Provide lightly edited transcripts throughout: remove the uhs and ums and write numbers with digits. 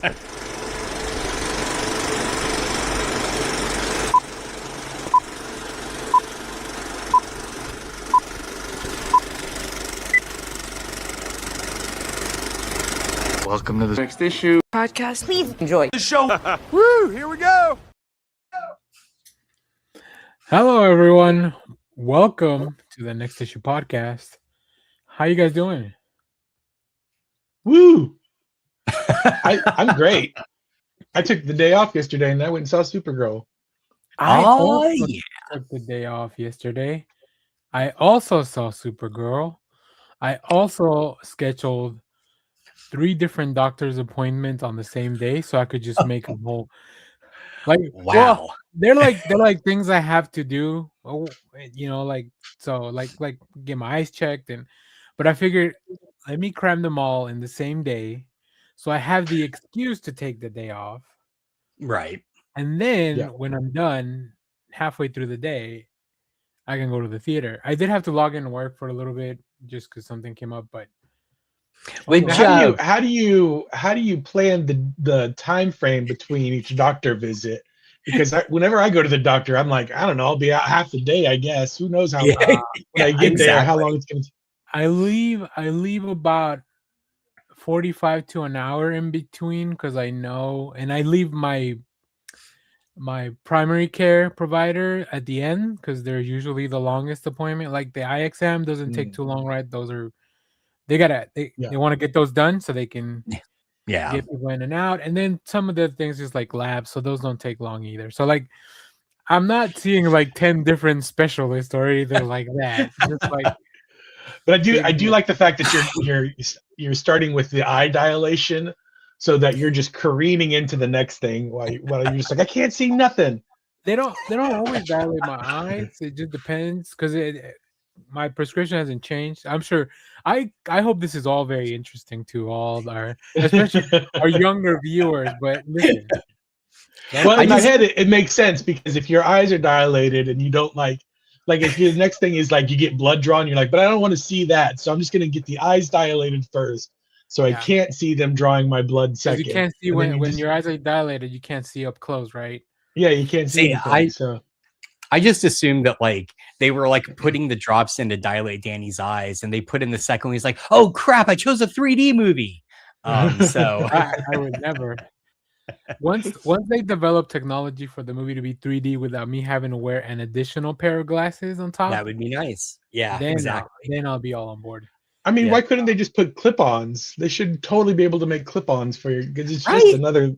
Welcome to the next issue podcast. Please enjoy the show. Woo! Here we go. Hello, everyone. Welcome to the Next Issue podcast. How you guys doing? Woo! I'm great. I took the day off yesterday and I went and saw Supergirl. I also took the day off yesterday. I also saw Supergirl. I also scheduled 3 different doctor's appointments on the same day, so I could just make them whole. Like, wow, well, they're like things I have to do. Oh, like get my eyes checked, but I figured let me cram them all in the same day, so I have the excuse to take the day off. Right. And then when I'm done halfway through the day, I can go to the theater. I did have to log in and work for a little bit just because something came up, but how do you plan the time frame between each doctor visit? Because whenever I go to the doctor, I'm like, I don't know, I'll be out half the day, I guess. Who knows how when I get there, how long it's going to take. I leave about 45 to an hour in between because I know, and I leave my primary care provider at the end because they're usually the longest appointment. Like the eye exam doesn't take too long, right? Those are they want to get those done so they can get people in and out. And then some of the things just like labs, so those don't take long either. So like I'm not seeing like 10 different specialists or anything like that. Just like, but I do like the fact that you're starting with the eye dilation so that you're just careening into the next thing while you're just like, I can't see nothing. They don't always dilate my eyes. It just depends because my prescription hasn't changed. I'm sure. I hope this is all very interesting to all especially our younger viewers. But listen, well, in my head, it makes sense because if your eyes are dilated and you don't like if the next thing is like you get blood drawn, you're like, but I don't want to see that, so I'm just gonna get the eyes dilated first, so I can't see them drawing my blood second. You can't see when your eyes are dilated, you can't see up close, right? Yeah, you can't see anything, I just assumed that like they were like putting the drops in to dilate Danny's eyes, and they put in the second one. He's like, "Oh crap! I chose a 3D movie." So I would never. Once they develop technology for the movie to be 3D without me having to wear an additional pair of glasses on top, that would be nice. Yeah, exactly. Then I'll be all on board. I mean, why couldn't they just put clip-ons? They should totally be able to make clip-ons for you because it's just another.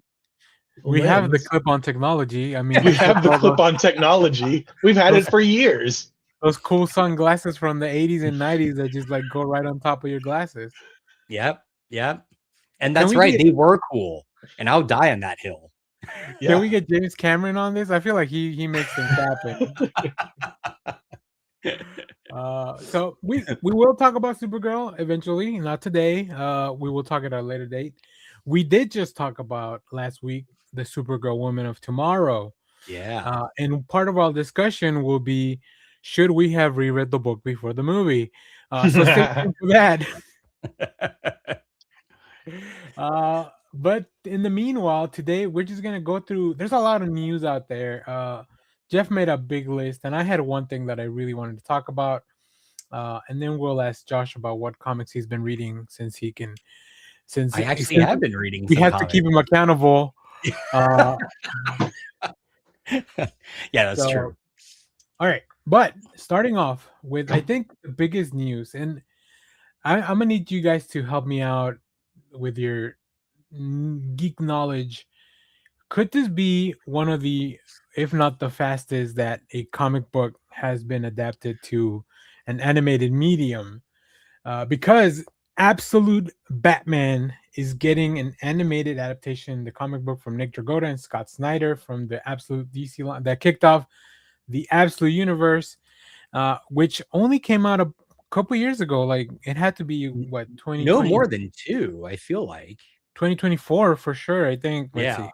We have the clip-on technology. I mean, we have the clip-on technology. We've had it for years. Those cool sunglasses from the 80s and 90s that just like go right on top of your glasses. Yep. And that's right. They were cool. And I'll die on that hill. Can we get James Cameron on this? I feel like he makes things happen. So we will talk about Supergirl eventually. Not today. We will talk at a later date. We did just talk about last week the Supergirl Woman of Tomorrow. Yeah. And part of our discussion will be, should we have reread the book before the movie? So stay tuned for that. But in the meanwhile, today we're just gonna go through. There's a lot of news out there. Jeff made a big list, and I had one thing that I really wanted to talk about. And then we'll ask Josh about what comics he's been reading since I actually have been reading. We have to keep him accountable. Yeah, that's true. All right, but starting off with, I think the biggest news, and I'm gonna need you guys to help me out with your geek knowledge. Could this be one of the, if not the fastest, that a comic book has been adapted to an animated medium? Because Absolute Batman is getting an animated adaptation, the comic book from Nick Dragotta and Scott Snyder from the Absolute DC line that kicked off the Absolute Universe, which only came out a couple years ago. Like it had to be what 20? No more than 2. I feel like 2024 for sure. I think. Let's see.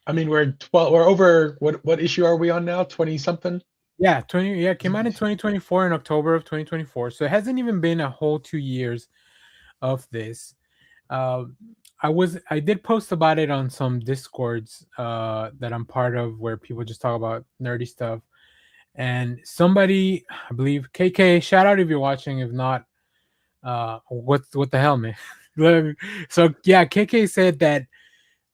I mean, we're over. What issue are we on now? 20 something. Yeah, 20. Yeah, it came out in 2024 in October of 2024. So it hasn't even been a whole 2 years of this. I did post about it on some discords that I'm part of, where people just talk about nerdy stuff. And somebody, I believe KK, shout out if you're watching. If not, what the hell, man? So yeah, KK said that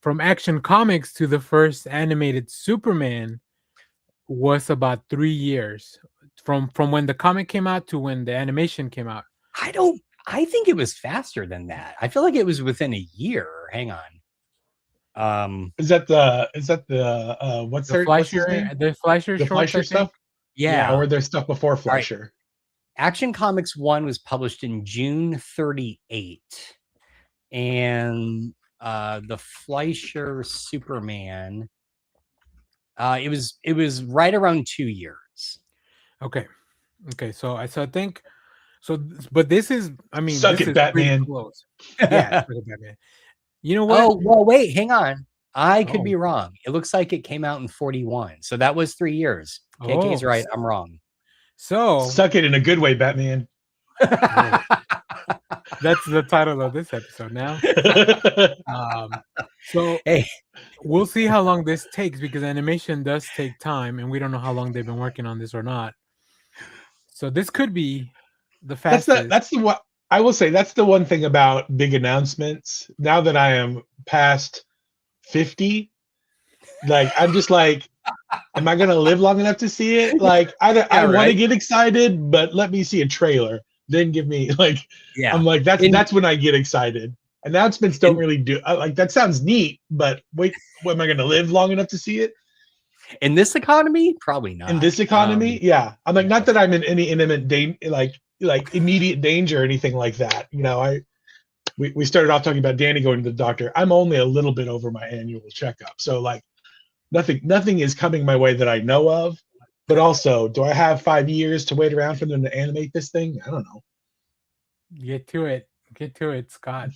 from Action Comics to the first animated Superman was about 3 years from when the comic came out to when the animation came out. I think it was faster than that. I feel like it was within a year. Hang on. Is that the what's The their what's his Fleischer, name? the Fleischer, The shorts, I Fleischer think. stuff? Yeah. Or there's stuff before Fleischer. Action Comics 1 was published in June 38. And the Fleischer Superman, it was right around 2 years. Okay. So I think so, but this is, I mean, Suck this it, is Batman. pretty close. Yeah, suck it, Batman. You know what? Oh, well, wait, hang on. I could Oh. be wrong. It looks like it came out in 41. So that was 3 years. KK's Oh, right. I'm wrong. So Suck it in a good way, Batman. that's the title of this episode now. So Hey. we'll see how long this takes, because animation does take time, and we don't know how long they've been working on this or not. So this could be the fastest. That's the what I will say. That's the one thing about big announcements. Now that I am past 50, like I'm just like, am I gonna live long enough to see it? Like I want to right. get excited, but let me see a trailer. Then give me like, Yeah. I'm like that's when I get excited. Announcements don't really do like that. Sounds neat, but wait, what, am I gonna live long enough to see it? In this economy, probably not. In this economy, yeah. I'm like, not that I'm in any imminent like immediate danger or anything like that. You know, we started off talking about Danny going to the doctor. I'm only a little bit over my annual checkup, so like nothing is coming my way that I know of. But also, do I have 5 years to wait around for them to animate this thing? I don't know. Get to it, Scott.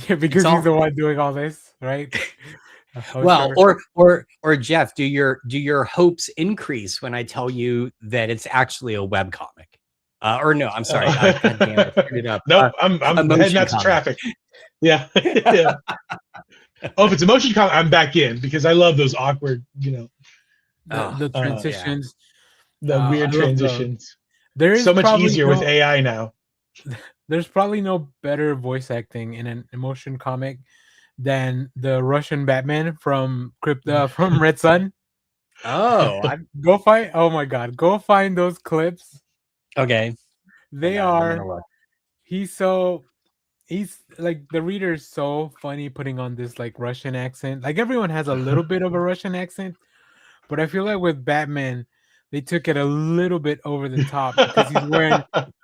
Yeah, because all- he's the one doing all this, right? Well, or Jeff, do your hopes increase when I tell you that it's actually a web comic? Or no, I'm sorry. God damn it, I screwed it up. Nope, I'm heading out to comic. traffic. Yeah. Yeah. Oh, if it's a motion comic, I'm back in because I love those awkward, the transitions. the weird I love transitions. There is So much probably easier with AI now. There's probably no better voice acting in an emotion comic than the Russian Batman from from Red Sun. Oh, Go find. Oh my God, go find those clips. okay. They Hang on, I'm are. gonna look. He's like, the reader is so funny putting on this like Russian accent. Like everyone has a little bit of a Russian accent, but I feel like with Batman, they took it a little bit over the top because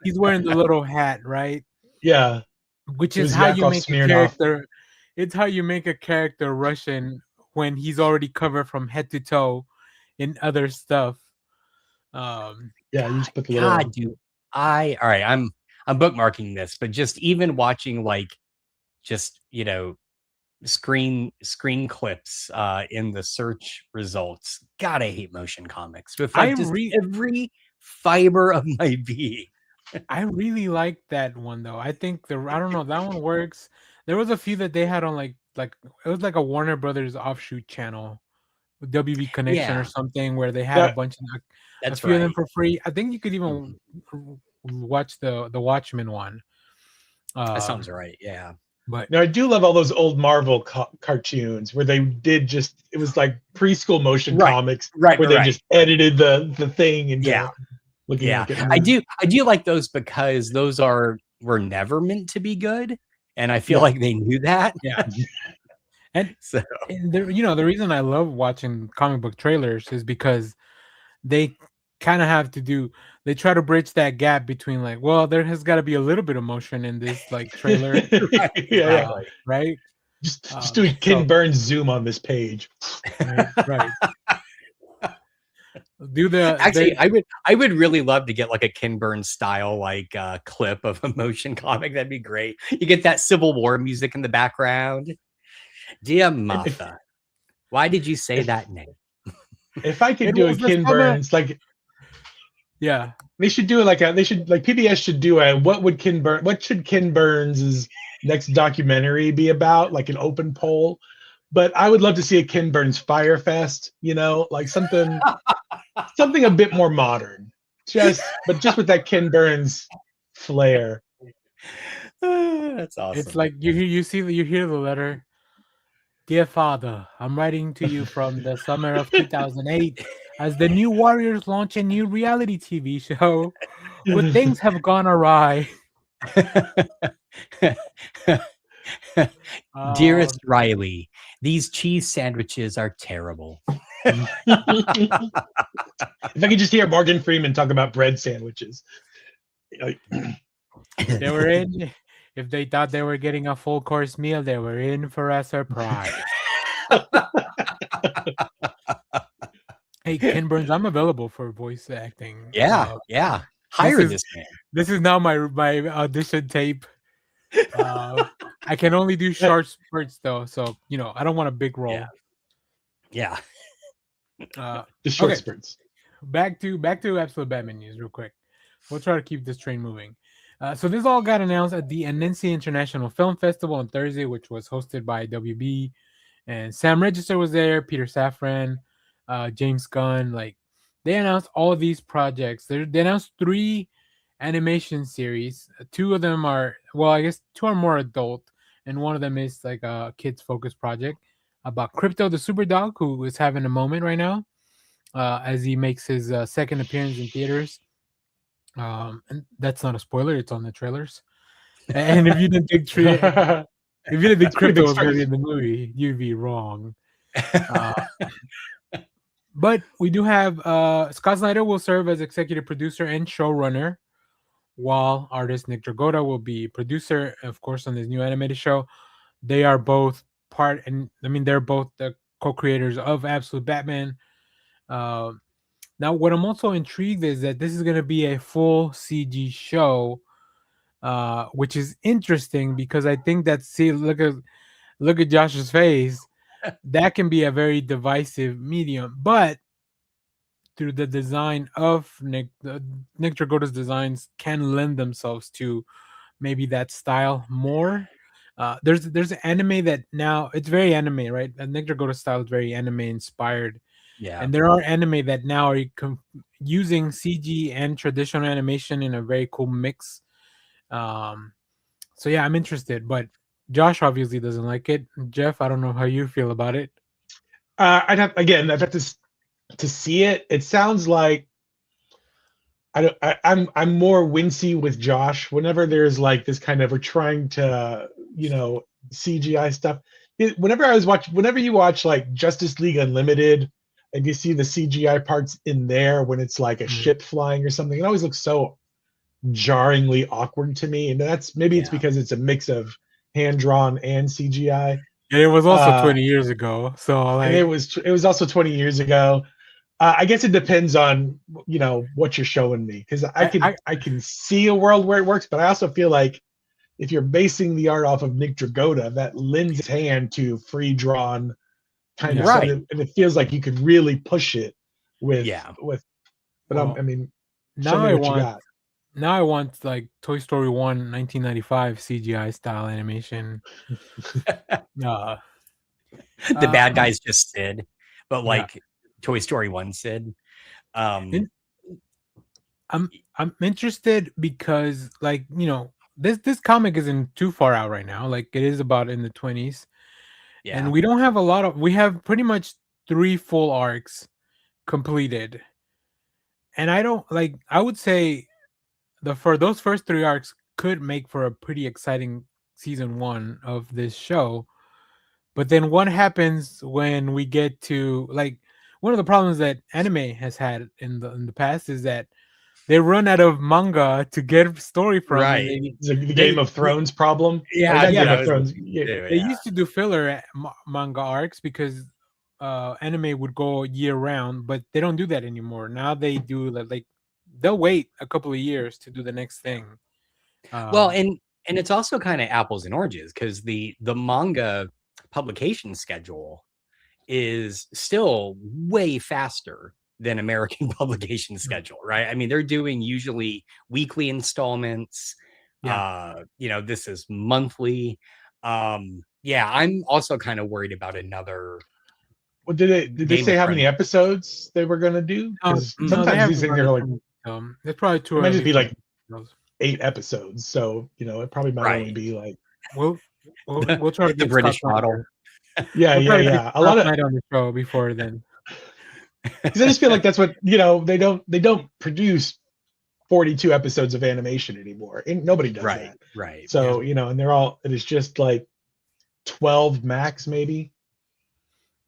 he's wearing the little hat, right? Yeah. Which It is was how you Yakov make a Smirnoff. character. It's how you make a character Russian when he's already covered from head to toe in other stuff. Yeah, you just put the little. God, dude. All right. I'm bookmarking this, but just even watching like just screen clips in the search results. God, I hate motion comics with like every fiber of my being. I really like that one though. I think I don't know, that one works. There was a few that they had on like it was like a Warner Brothers offshoot channel, WB Connection or something, where they had a bunch of a few of them for free. I think you could even watch the Watchmen one. That sounds right. Yeah. But now I do love all those old Marvel cartoons where they did it was like preschool motion comics, where they just edited the thing and looking like it. I do like those because those were never meant to be good, and I feel like they knew that. Yeah. And so the reason I love watching comic book trailers is because they kind of have to they try to bridge that gap between like, well, there has got to be a little bit of motion in this like trailer. Right. Just doing Ken Burns zoom on this page. Right. I would really love to get like a Ken Burns style like clip of a motion comic. That'd be great. You get that Civil War music in the background. Dear Martha, why did you say that name? If I could do a Ken Burns, like, yeah, they should do it like PBS should do what should Ken Burns' next documentary be about, like an open poll. But I would love to see a Ken Burns Fire Fest, like something a bit more modern. Just with that Ken Burns flair. That's awesome. It's like you hear the letter. Dear Father, I'm writing to you from the summer of 2008 as the New Warriors launch a new reality TV show. But things have gone awry. Dearest Riley, these cheese sandwiches are terrible. If I could just hear Morgan Freeman talk about bread sandwiches. They were in. If they thought they were getting a full course meal, they were in for a surprise. Hey, Ken Burns, I'm available for voice acting. Yeah. Hire this man. This is now my audition tape. I can only do short spurts though, so I don't want a big role. Yeah. The short spurts. Back to Absolute Batman news real quick. We'll try to keep this train moving. So this all got announced at the Annecy International Film Festival on Thursday, which was hosted by WB, and Sam Register was there, Peter Safran, James Gunn. Like, they announced all of these projects. They announced 3 animation series. 2 of them are, well, I guess 2 are more adult, and one of them is like a kids focused project about Crypto the Super Dog, who is having a moment right now as he makes his second appearance in theaters. And that's not a spoiler; it's on the trailers. And if you didn't think Crypto was really in the movie, you'd be wrong. But we do have Scott Snyder will serve as executive producer and showrunner, while artist Nick Dragotta will be producer, of course, on this new animated show. They are both they're both the co-creators of Absolute Batman. Now, what I'm also intrigued is that this is going to be a full CG show, which is interesting because I think that look at Josh's face. That can be a very divisive medium, but through the design of Nick Dragotta's designs can lend themselves to maybe that style more. There's an anime that now it's very anime, right? And Nick Dragotta's style is very anime inspired. Yeah. And there are anime that now are using CG and traditional animation in a very cool mix. So yeah, I'm interested, but Josh obviously doesn't like it. Jeff, I don't know how you feel about it. I'd have to see it. It sounds like I'm more wincy with Josh whenever there's like this kind of, we're trying to CGI stuff. Whenever you watch like Justice League Unlimited and you see the CGI parts in there when it's like a ship flying or something, it always looks so jarringly awkward to me. And it's because it's a mix of hand drawn and CGI. And it was also 20 years ago. So like, and it was also 20 years ago. I guess it depends on what you're showing me, because I can see a world where it works, but I also feel like if you're basing the art off of Nick Dragotta, that lends its hand to free drawn kind of stuff, and it feels like you could really push it with. But well, now I want like Toy Story 1 1995 CGI style animation. The bad guys just Sid, but like Toy Story 1 Sid. I'm interested because this comic isn't too far out right now. Like, it is about in the 20s. Yeah. And we don't have we have pretty much 3 full arcs completed. And I would say for those first 3 arcs could make for a pretty exciting season 1 of this show. But then what happens when we get to one of the problems that anime has had in the past is that they run out of manga to get story from. Right. The Game of Thrones problem. Yeah. Game of Thrones. They used to do filler manga arcs because anime would go year round, but they don't do that anymore. Now they do they'll wait a couple of years to do the next thing. Well, and it's also kind of apples and oranges, because the manga publication schedule is still way faster than American publication schedule, right? I mean, they're doing usually weekly installments, This is monthly. Yeah, I'm also kind of worried about another. Well, did they say how many episodes they were gonna do? Because sometimes these things are like it's probably too it might early. just be like 8 episodes, so it probably might only be like we'll try to the get British Scott model. Yeah. A lot of night on the show before then. Because I just feel like that's what they don't produce 42 episodes of animation anymore. And nobody does that. Right. So and it is just like 12 max maybe.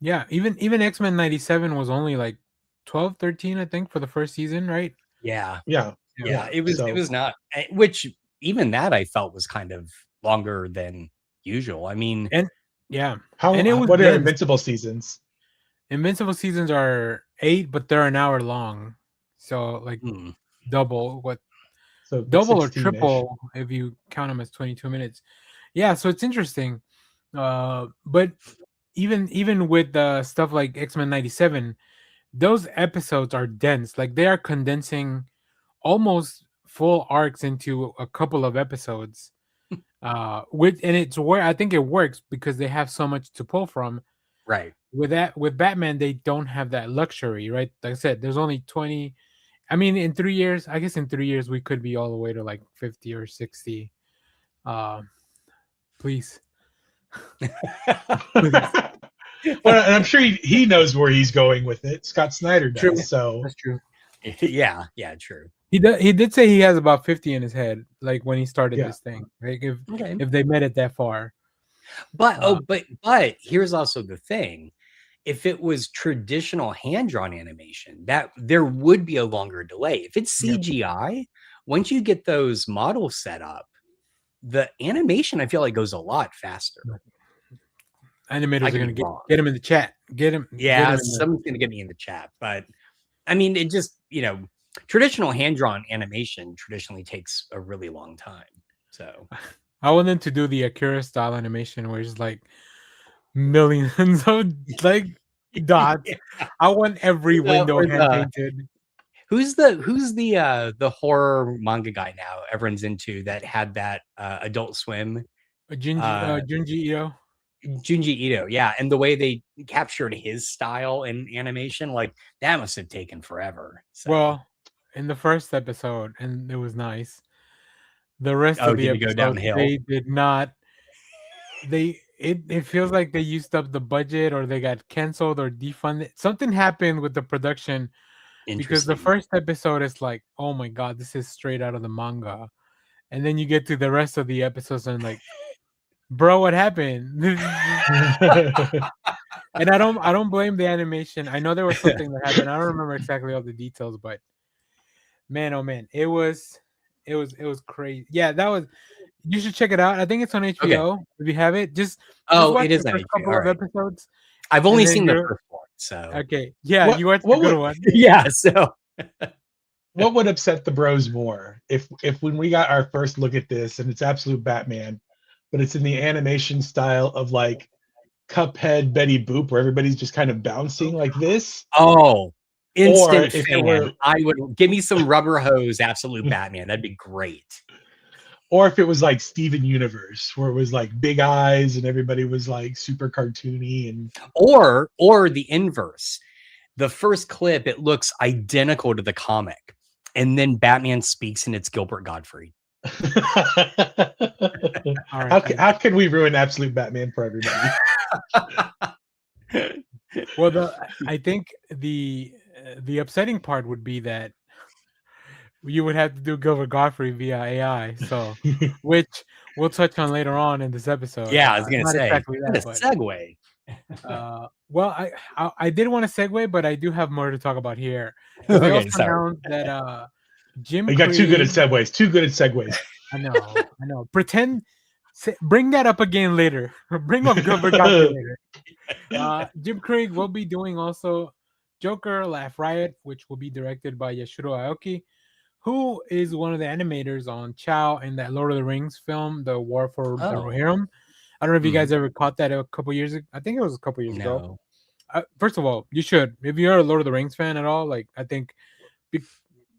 Yeah, even X-Men 97 was only like 12, 13, I think, for the first season, right? Yeah. It was not, which even that I felt was kind of longer than usual. I mean, what are Invincible seasons? Invincible seasons are 8, but they're an hour long, so like double what, so double or triple if you count them as 22 minutes. Yeah, so it's interesting, but even with stuff like X-Men 97, those episodes are dense. Like they are condensing almost full arcs into a couple of episodes. And it's where I think it works because they have so much to pull from. Right. With Batman, they don't have that luxury, right? Like I said, there's only 20. I mean, in 3 years, I guess in 3 years we could be all the way to like 50 or 60. Please. Well, and I'm sure he knows where he's going with it. Scott Snyder does. True. So that's true. Yeah, true. He did say he has about 50 in his head, like when he started this thing. Like if they made it that far. But but here's also the thing. If it was traditional hand-drawn animation, that there would be a longer delay. If it's CGI, once you get those models set up, the animation I feel like goes a lot faster. Animators are going to get him in the chat. Get him. Yeah, someone's going to get me in the chat. But I mean, it just, traditional hand-drawn animation traditionally takes a really long time. So I want them to do the Akira style animation where it's like millions of like dots. I want every window hand painted. Who's the horror manga guy now everyone's into that had that Adult Swim? Junji Ito. Junji Ito, yeah, and the way they captured his style in animation, like that must have taken forever. So. Well, in the first episode, and it was nice. The rest of the episode, go downhill? They did not. It feels like they used up the budget, or they got canceled or defunded. Something happened with the production because the first episode is like, oh my god, this is straight out of the manga, and then you get to the rest of the episodes and like. Bro, what happened? And I don't blame the animation. I know there was something that happened. I don't remember exactly all the details, but man, oh man, it was crazy. Yeah, that was. You should check it out. I think it's on HBO. Okay. If you have it, just watch it is the on first couple of episodes. I've only seen the first one, so okay. Yeah, you watched the good one. Yeah, so. What would upset the bros more if when we got our first look at this and it's absolute Batman, but it's in the animation style of like Cuphead, Betty Boop, where everybody's just kind of bouncing like this. Oh, instant fan. I would give me some rubber hose, absolute Batman. That'd be great. Or if it was like Steven Universe, where it was like big eyes and everybody was like super cartoony, and or the inverse. The first clip, it looks identical to the comic, and then Batman speaks and it's Gilbert Gottfried. How can we ruin absolute Batman for everybody? Well, I think the upsetting part would be that you would have to do Gilbert Gottfried via AI, so which we'll touch on later on in this episode. Yeah, I was gonna say exactly that, but, segue. Well, I did want to segue, but I do have more to talk about here. Okay, sorry. That Jim. You got too good at segues. Too good at segues. I know. Bring that up again later. Bring up Gilbert Gottfried later. Jim Craig will be doing also Joker: Laugh Riot, which will be directed by Yashiro Aoki, who is one of the animators on Chow and that Lord of the Rings film, The War for the Rohirrim. I don't know if you guys ever caught that a couple years ago. I think it was a couple years ago. First of all, you should. If you're a Lord of the Rings fan at all, like I think,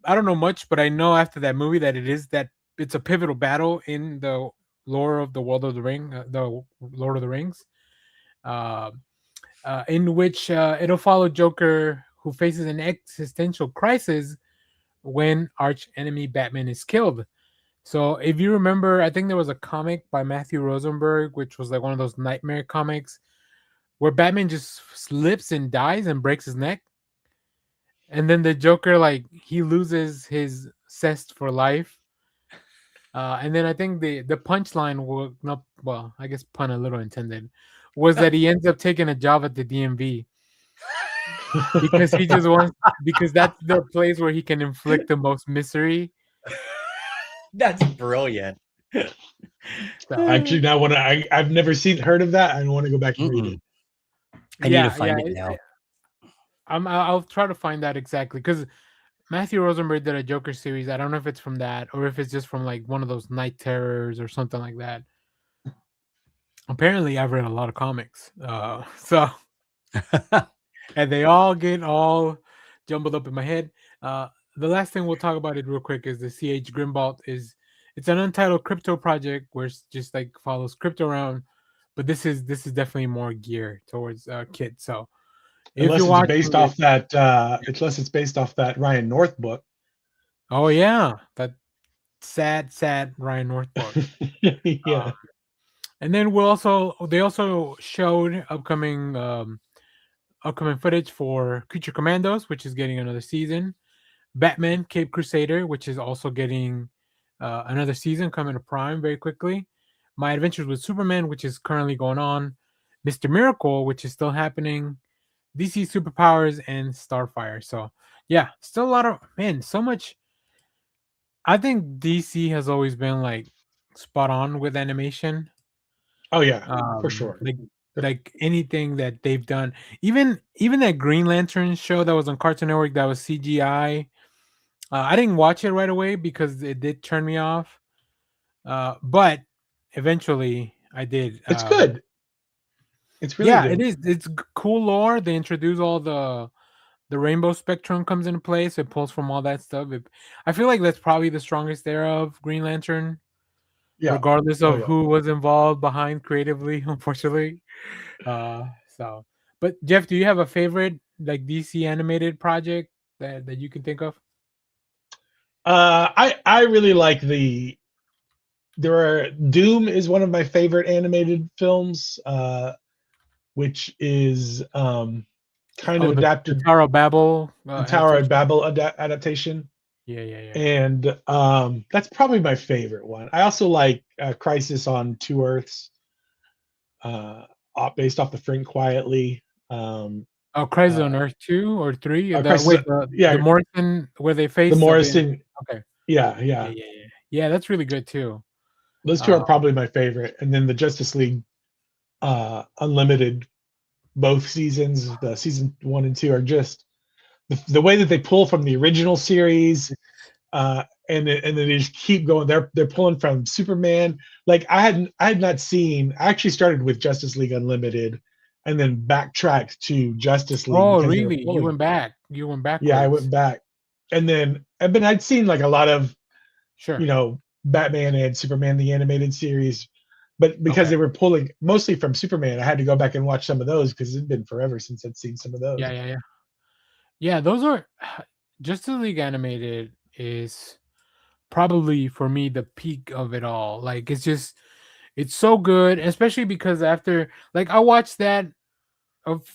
I don't know much, but I know after that movie that it is that it's a pivotal battle in the lore of the World of the Ring, the Lord of the Rings, in which it'll follow Joker, who faces an existential crisis when arch enemy Batman is killed. So if you remember, I think there was a comic by Matthew Rosenberg, which was like one of those nightmare comics, where Batman just slips and dies and breaks his neck. And then the Joker, like, he loses his zest for life. And then I think the punchline will not, well, I guess pun a little intended, was that he ends up taking a job at the DMV because he just wants, because that's the place where he can inflict the most misery. That's brilliant. Actually, now I've never heard of that. I want to go back and read it. I need to find it now. I'll try to find that exactly, because Matthew Rosenberg did a Joker series. I don't know if it's from that or if it's just from like one of those Night Terrors or something like that. Apparently, I've read a lot of comics, so and they all get all jumbled up in my head. The last thing we'll talk about it real quick is the CH Grimvault. It's an untitled crypto project where it's just like follows crypto around, but this is definitely more geared towards kids. So unless it's based off that Ryan North book. Oh yeah, that sad Ryan North book. Yeah. And then they also showed upcoming footage for Creature Commandos, which is getting another season. Batman Cape Crusader, which is also getting another season coming to Prime very quickly. My Adventures with Superman, which is currently going on. Mr. Miracle, which is still happening. DC Superpowers and Starfire. So yeah, still a lot of, man, so much. I think DC has always been like spot on with animation. Oh yeah, for sure. Like anything that they've done, even that Green Lantern show that was on Cartoon Network that was CGI. I didn't watch it right away because it did turn me off. But eventually I did. It's good. It's really good. It is. It's cool lore. They introduce all the rainbow spectrum comes into play, so it pulls from all that stuff. I feel like that's probably the strongest era of Green Lantern. Yeah. Regardless of who was involved behind creatively, unfortunately. But Jeff, do you have a favorite like DC animated project that you can think of? I really like Doom is one of my favorite animated films, which is kind of adapted. The Tower of Babel. Tower of Babel adaptation. Yeah. And that's probably my favorite one. I also like Crisis on Two Earths, based off the Frank Quietly. Crisis on Earth 2 or 3? The Morrison, where they face the Morrison. Okay. Yeah, that's really good too. Those two are probably my favorite. And then the Justice League Unlimited, both seasons, the season 1 and 2 are just the way that they pull from the original series, and then they just keep going. They're pulling from Superman. Like I had not seen. I actually started with Justice League Unlimited, and then backtracked to Justice League. Oh, really? You went back. You went back. Yeah, I went back, and then I'd seen like a lot of, Batman and Superman the animated series, but because they were pulling mostly from Superman, I had to go back and watch some of those because it'd been forever since I'd seen some of those. Yeah, those are Justice League Animated is probably for me the peak of it all. Like it's so good, especially because after I watched that.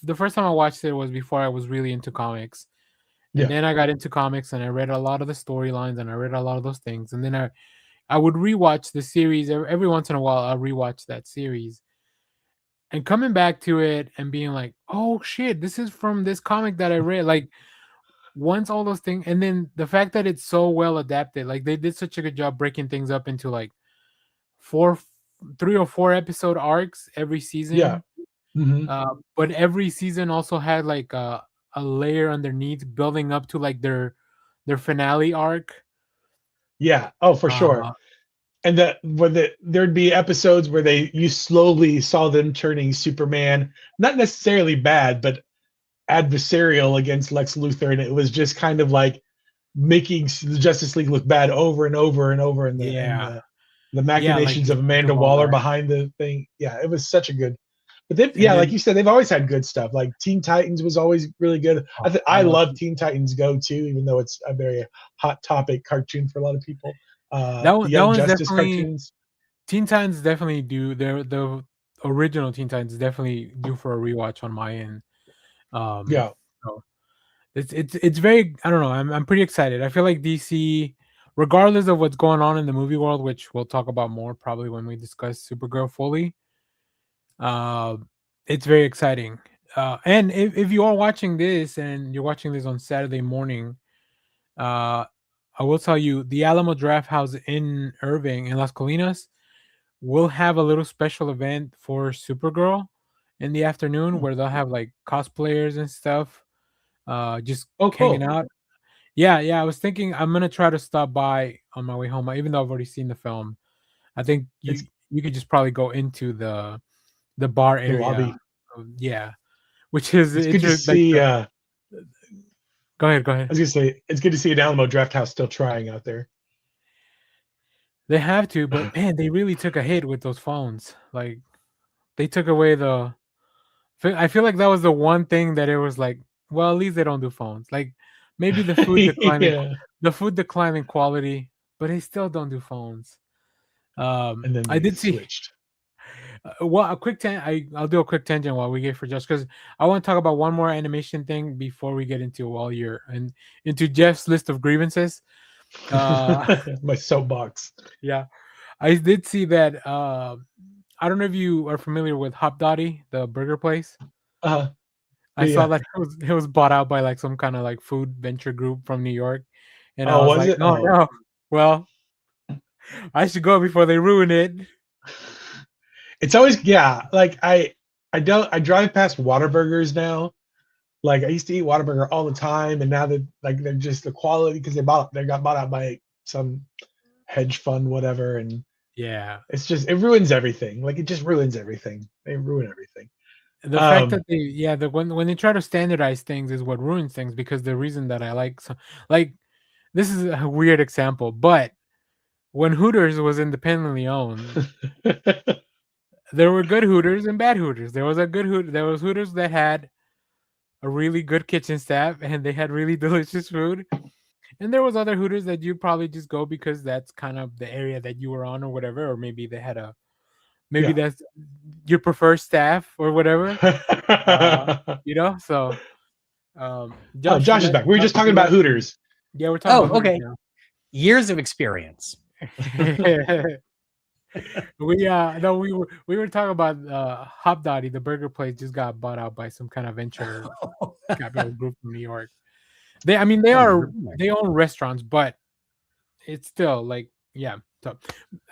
The first time I watched it was before I was really into comics, and then I got into comics and I read a lot of the storylines and I read a lot of those things, and then I would rewatch the series every once in a while. I'll rewatch that series. And coming back to it and being like, oh shit, this is from this comic that I read. Like once all those things, and then the fact that it's so well adapted, like they did such a good job breaking things up into like 3 or 4 episode arcs every season. Yeah. Mm-hmm. But every season also had like a layer underneath building up to like their finale arc. Yeah. Oh, for sure. And there'd be episodes where you slowly saw them turning Superman, not necessarily bad, but adversarial against Lex Luthor. And it was just kind of like making the Justice League look bad over and over and over, and the machinations of Amanda Waller behind the thing. Yeah, it was such a good. But like you said, they've always had good stuff. Like Teen Titans was always really good. I love Teen Titans Go too, even though it's a very hot topic cartoon for a lot of people. That one's Justice cartoons. Teen Titans definitely do. The original Teen Titans definitely due for a rewatch on my end. So it's very, I don't know. I'm pretty excited. I feel like DC, regardless of what's going on in the movie world, which we'll talk about more probably when we discuss Supergirl fully. It's very exciting. And if you are watching this and you're watching this on Saturday morning, I will tell you the Alamo Draft House in Irving in Las Colinas will have a little special event for Supergirl in the afternoon where they'll have like cosplayers and stuff, just hanging out. Yeah. I was thinking I'm gonna try to stop by on my way home, even though I've already seen the film. I think you could just probably go into the bar area. Lobby. Yeah, which is it's good to see. Go ahead. I was gonna say it's good to see an Alamo Draft House still trying out there. They have to, but man, they really took a hit with those phones. Like, they took away I feel like that was the one thing that it was like, well, at least they don't do phones. Like, maybe the food decline in quality, but they still don't do phones. And then I did switched. Well, I'll do a quick tangent while we get for Josh, because I want to talk about one more animation thing before we get into into Jeff's list of grievances. My soapbox. Yeah, I did see that. I don't know if you are familiar with Hop Dotty, the burger place. I saw that it was bought out by like some kind of like food venture group from New York, and I was like, it? No. Well, I should go before they ruin it. It's always like I drive past Whataburgers now. Like I used to eat Whataburger all the time, and now they're just the quality because they got bought out by some hedge fund, whatever, and it's just it ruins everything. Like it just ruins everything. They ruin everything. The fact that when they try to standardize things is what ruins things, because the reason that I like this is a weird example, but when Hooters was independently owned, there were good Hooters and bad Hooters. There was Hooters that had a really good kitchen staff and they had really delicious food. And there was other Hooters that you probably just go because that's kind of the area that you were on or whatever, or maybe they had that's your preferred staff or whatever. So Josh is back. We were just talking about Hooters. Yeah, we're talking about okay. Years of experience. We were talking about Hop Dotty, the burger place just got bought out by some kind of venture capital group from New York. They own restaurants, but it's still like So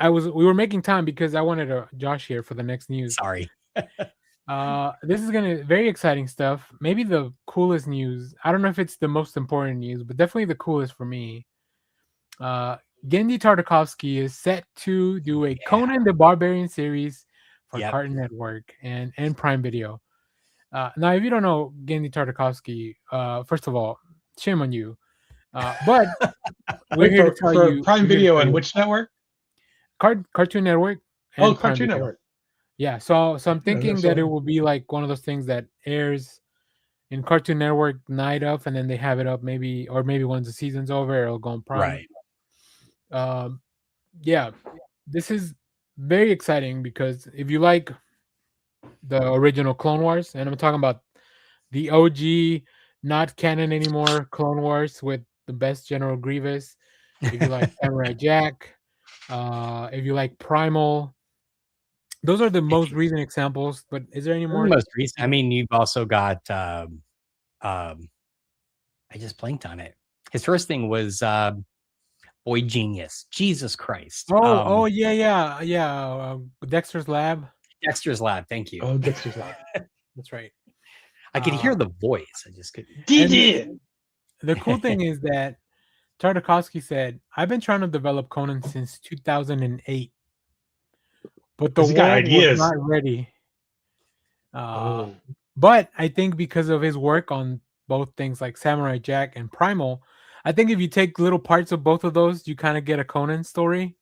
we were making time because I wanted Josh here for the next news. Sorry. This is very exciting stuff. Maybe the coolest news. I don't know if it's the most important news, but definitely the coolest for me. Genndy Tartakovsky is set to do a Conan the Barbarian series for Cartoon Network and Prime Video. Now, if you don't know Genndy Tartakovsky, first of all, shame on you. But we're here to tell you Prime Video and which network? Cartoon Network. And Cartoon Network. Yeah, so I'm thinking that it will be like one of those things that airs in Cartoon Network night of, and then they have it up maybe once the season's over, it'll go on Prime. Right. This is very exciting because if you like the original Clone Wars, and I'm talking about the OG, not canon anymore, Clone Wars with the best General Grievous, if you like Samurai Jack, if you like Primal, those are the most recent examples. But is there any more? Most recent. I mean, you've also got. I just blanked on it. His first thing was Boy Genius. Jesus Christ. Dexter's Lab. Dexter's Lab. Thank you. Oh, Dexter's Lab. That's right. I could hear the voice. I just couldn't. The cool thing is that Tartakovsky said, "I've been trying to develop Conan since 2008, but the world was not ready." But I think because of his work on both things like Samurai Jack and Primal, I think if you take little parts of both of those, you kind of get a Conan story.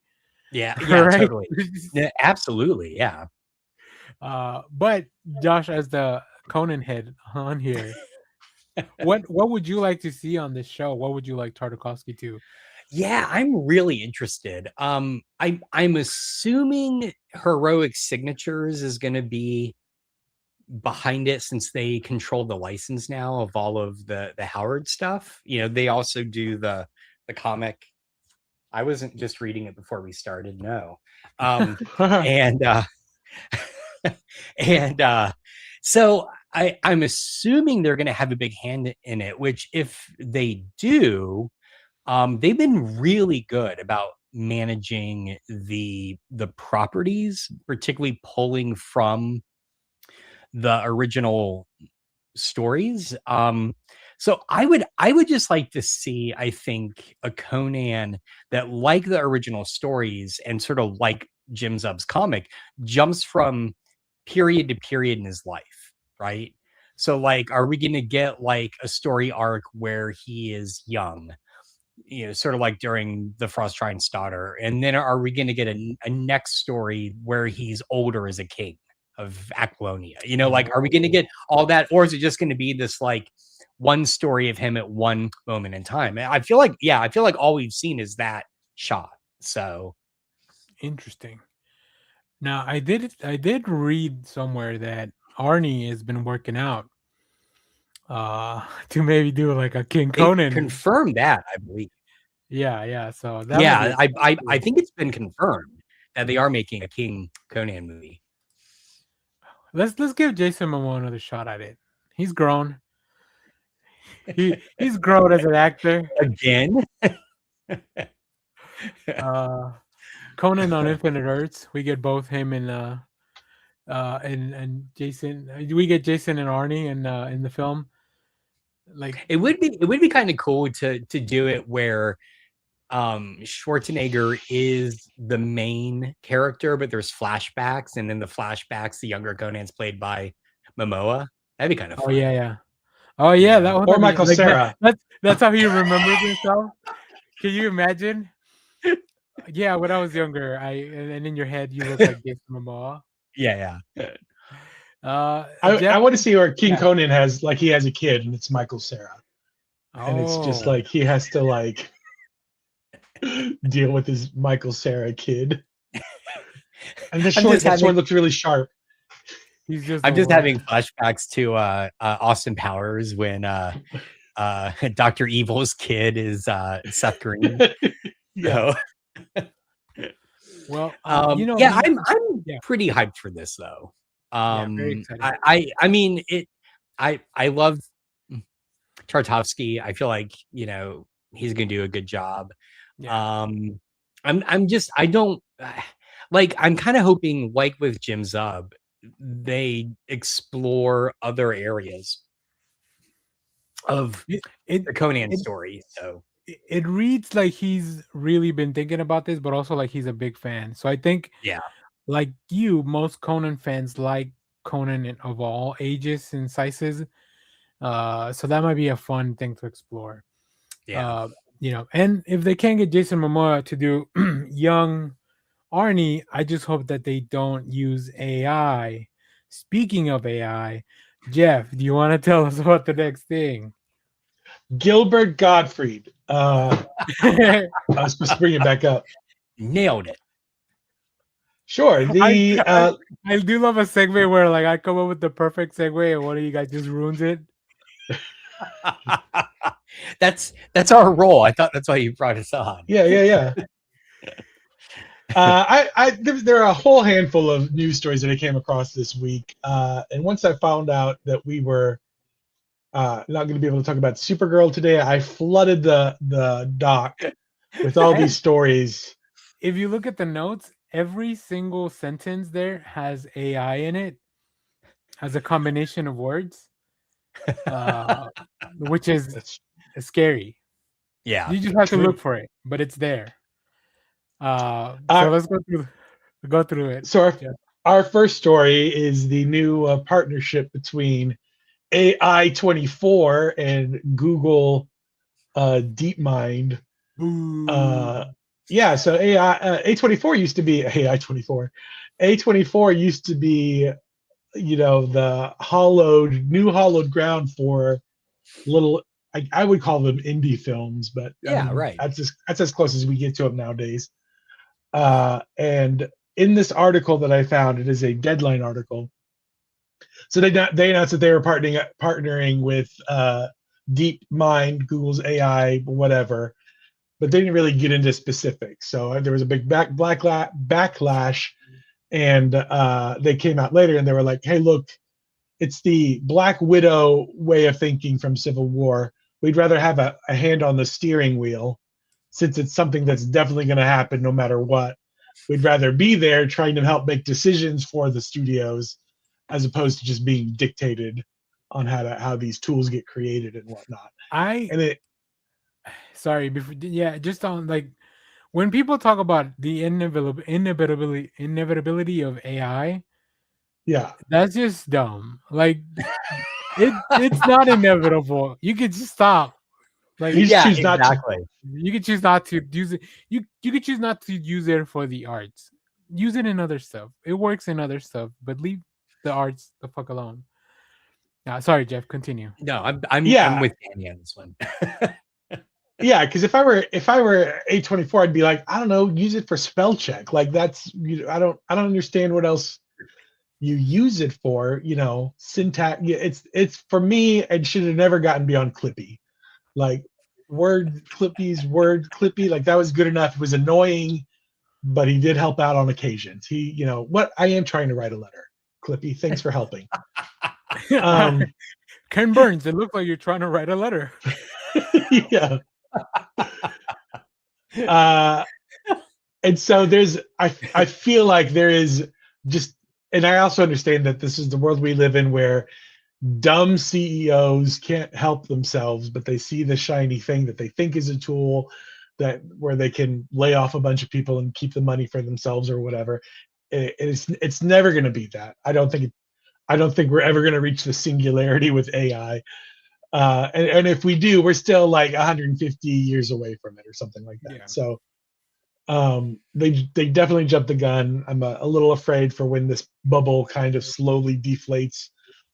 Yeah, Right? totally. Yeah, absolutely, yeah. But Josh, as the Conan head on here, what would you like to see on this show? What would you like Tartakovsky to? Yeah, I'm really interested. I'm assuming Heroic Signatures is going to be behind it since they control the license now of all of the Howard stuff. You know, they also do the comic. I wasn't just reading it before we started. No. And so I'm assuming they're going to have a big hand in it, which if they do, they've been really good about managing the properties, particularly pulling from the original stories. So I would just like to see, I think, a Conan that, like the original stories and sort of like Jim Zub's comic, jumps from period to period in his life, right? So like, are we going to get like a story arc where he is young, you know, sort of like during the Frost Giant's daughter, and then are we going to get a next story where he's older as a king of Aquilonia? You know, like, are we going to get all that, or is it just going to be this like one story of him at one moment in time? I feel like all we've seen is that shot. So Interesting. Now, I did read somewhere that Arnie has been working out to maybe do like a King Conan. Confirm that, I believe. Yeah. So that I think it's been confirmed that they are making a King Conan movie. Let's give Jason Momoa another shot at it. He's grown. He's grown as an actor again. Conan on Infinite Earths, we get both him and Jason. We get Jason and Arnie in the film. Like, it would be kind of cool to do it where Schwarzenegger is the main character, but there's flashbacks, and in the flashbacks, the younger Conan's played by Momoa. That'd be kind of fun. Oh yeah, that would or Michael like, Cera. That's how he remembers himself. Can you imagine? Yeah, when I was younger, and in your head you look like Jason Momoa. Yeah. I want to see where King Conan has like he has a kid and it's Michael Cera, and it's just like he has to like deal with his Michael Cera kid. And the sword looks really sharp. I'm just having flashbacks to Austin Powers when Dr. Evil's kid is Seth Green. Yeah. Well, I'm pretty hyped for this though. Very excited. I mean it. I love Tartakovsky. I feel like, you know, he's gonna do a good job. Yeah. I'm kind of hoping, like with Jim Zub, they explore other areas of the Conan story. So it reads like he's really been thinking about this, but also like he's a big fan. So I think, like you, most Conan fans like Conan of all ages and sizes. So that might be a fun thing to explore. Yeah. You know, and if they can't get Jason Momoa to do young Arnie, I just hope that they don't use AI. Speaking of AI, Jeff, do you want to tell us about the next thing? Gilbert Gottfried. I was supposed to bring it back up. Nailed it. Sure. I do love a segue where like I come up with the perfect segue and one of you guys just ruins it. That's our role. I thought that's why you brought us on. Yeah. There are a whole handful of news stories that I came across this week, and once I found out that we were not going to be able to talk about Supergirl today, I flooded the doc with all these stories. If you look at the notes, every single sentence there has AI in it, has a combination of words, which is scary. Yeah, you just have to look for it, but it's there. So let's go through it. So our first story is the new partnership between AI24 and Google DeepMind. Yeah, so A24 used to be AI24. A24 used to be, the new hollowed ground for little. I would call them indie films, but right. That's as close as we get to them nowadays. And in this article that I found, it is a Deadline article. So they announced that they were partnering with DeepMind, Google's AI, whatever, but they didn't really get into specifics. So there was a big backlash, and they came out later and they were like, "Hey, look, it's the Black Widow way of thinking from Civil War. We'd rather have a hand on the steering wheel, since it's something that's definitely going to happen no matter what. We'd rather be there trying to help make decisions for the studios, as opposed to just being dictated on how these tools get created and whatnot." Just on like when people talk about the inevitability of AI, yeah, that's just dumb. Like it's not inevitable. You could just stop. Like you choose exactly. not to. You could choose not to use it. You could choose not to use it for the arts. Use it in other stuff. It works in other stuff, but leave the arts the fuck alone. Sorry, Jeff. Continue. No, I'm with Danny on this one. Yeah, because if I were A24, I'd be like, I don't know, use it for spell check. Like that's I don't understand what else you use it for. Syntax. It's for me. It should have never gotten beyond Clippy. Like word Clippy. Like that was good enough. It was annoying, but he did help out on occasions. He, what I am trying to write a letter. Clippy, thanks for helping. Ken Burns, it looked like you're trying to write a letter. Yeah. And so I feel like there is just, and I also understand that this is the world we live in where dumb CEOs can't help themselves, but they see the shiny thing that they think is a tool where they can lay off a bunch of people and keep the money for themselves or whatever. It's never going to be that. I don't think we're ever going to reach the singularity with AI. And if we do, we're still like 150 years away from it or something like that. Yeah. So they definitely jumped the gun. I'm a little afraid for when this bubble kind of slowly deflates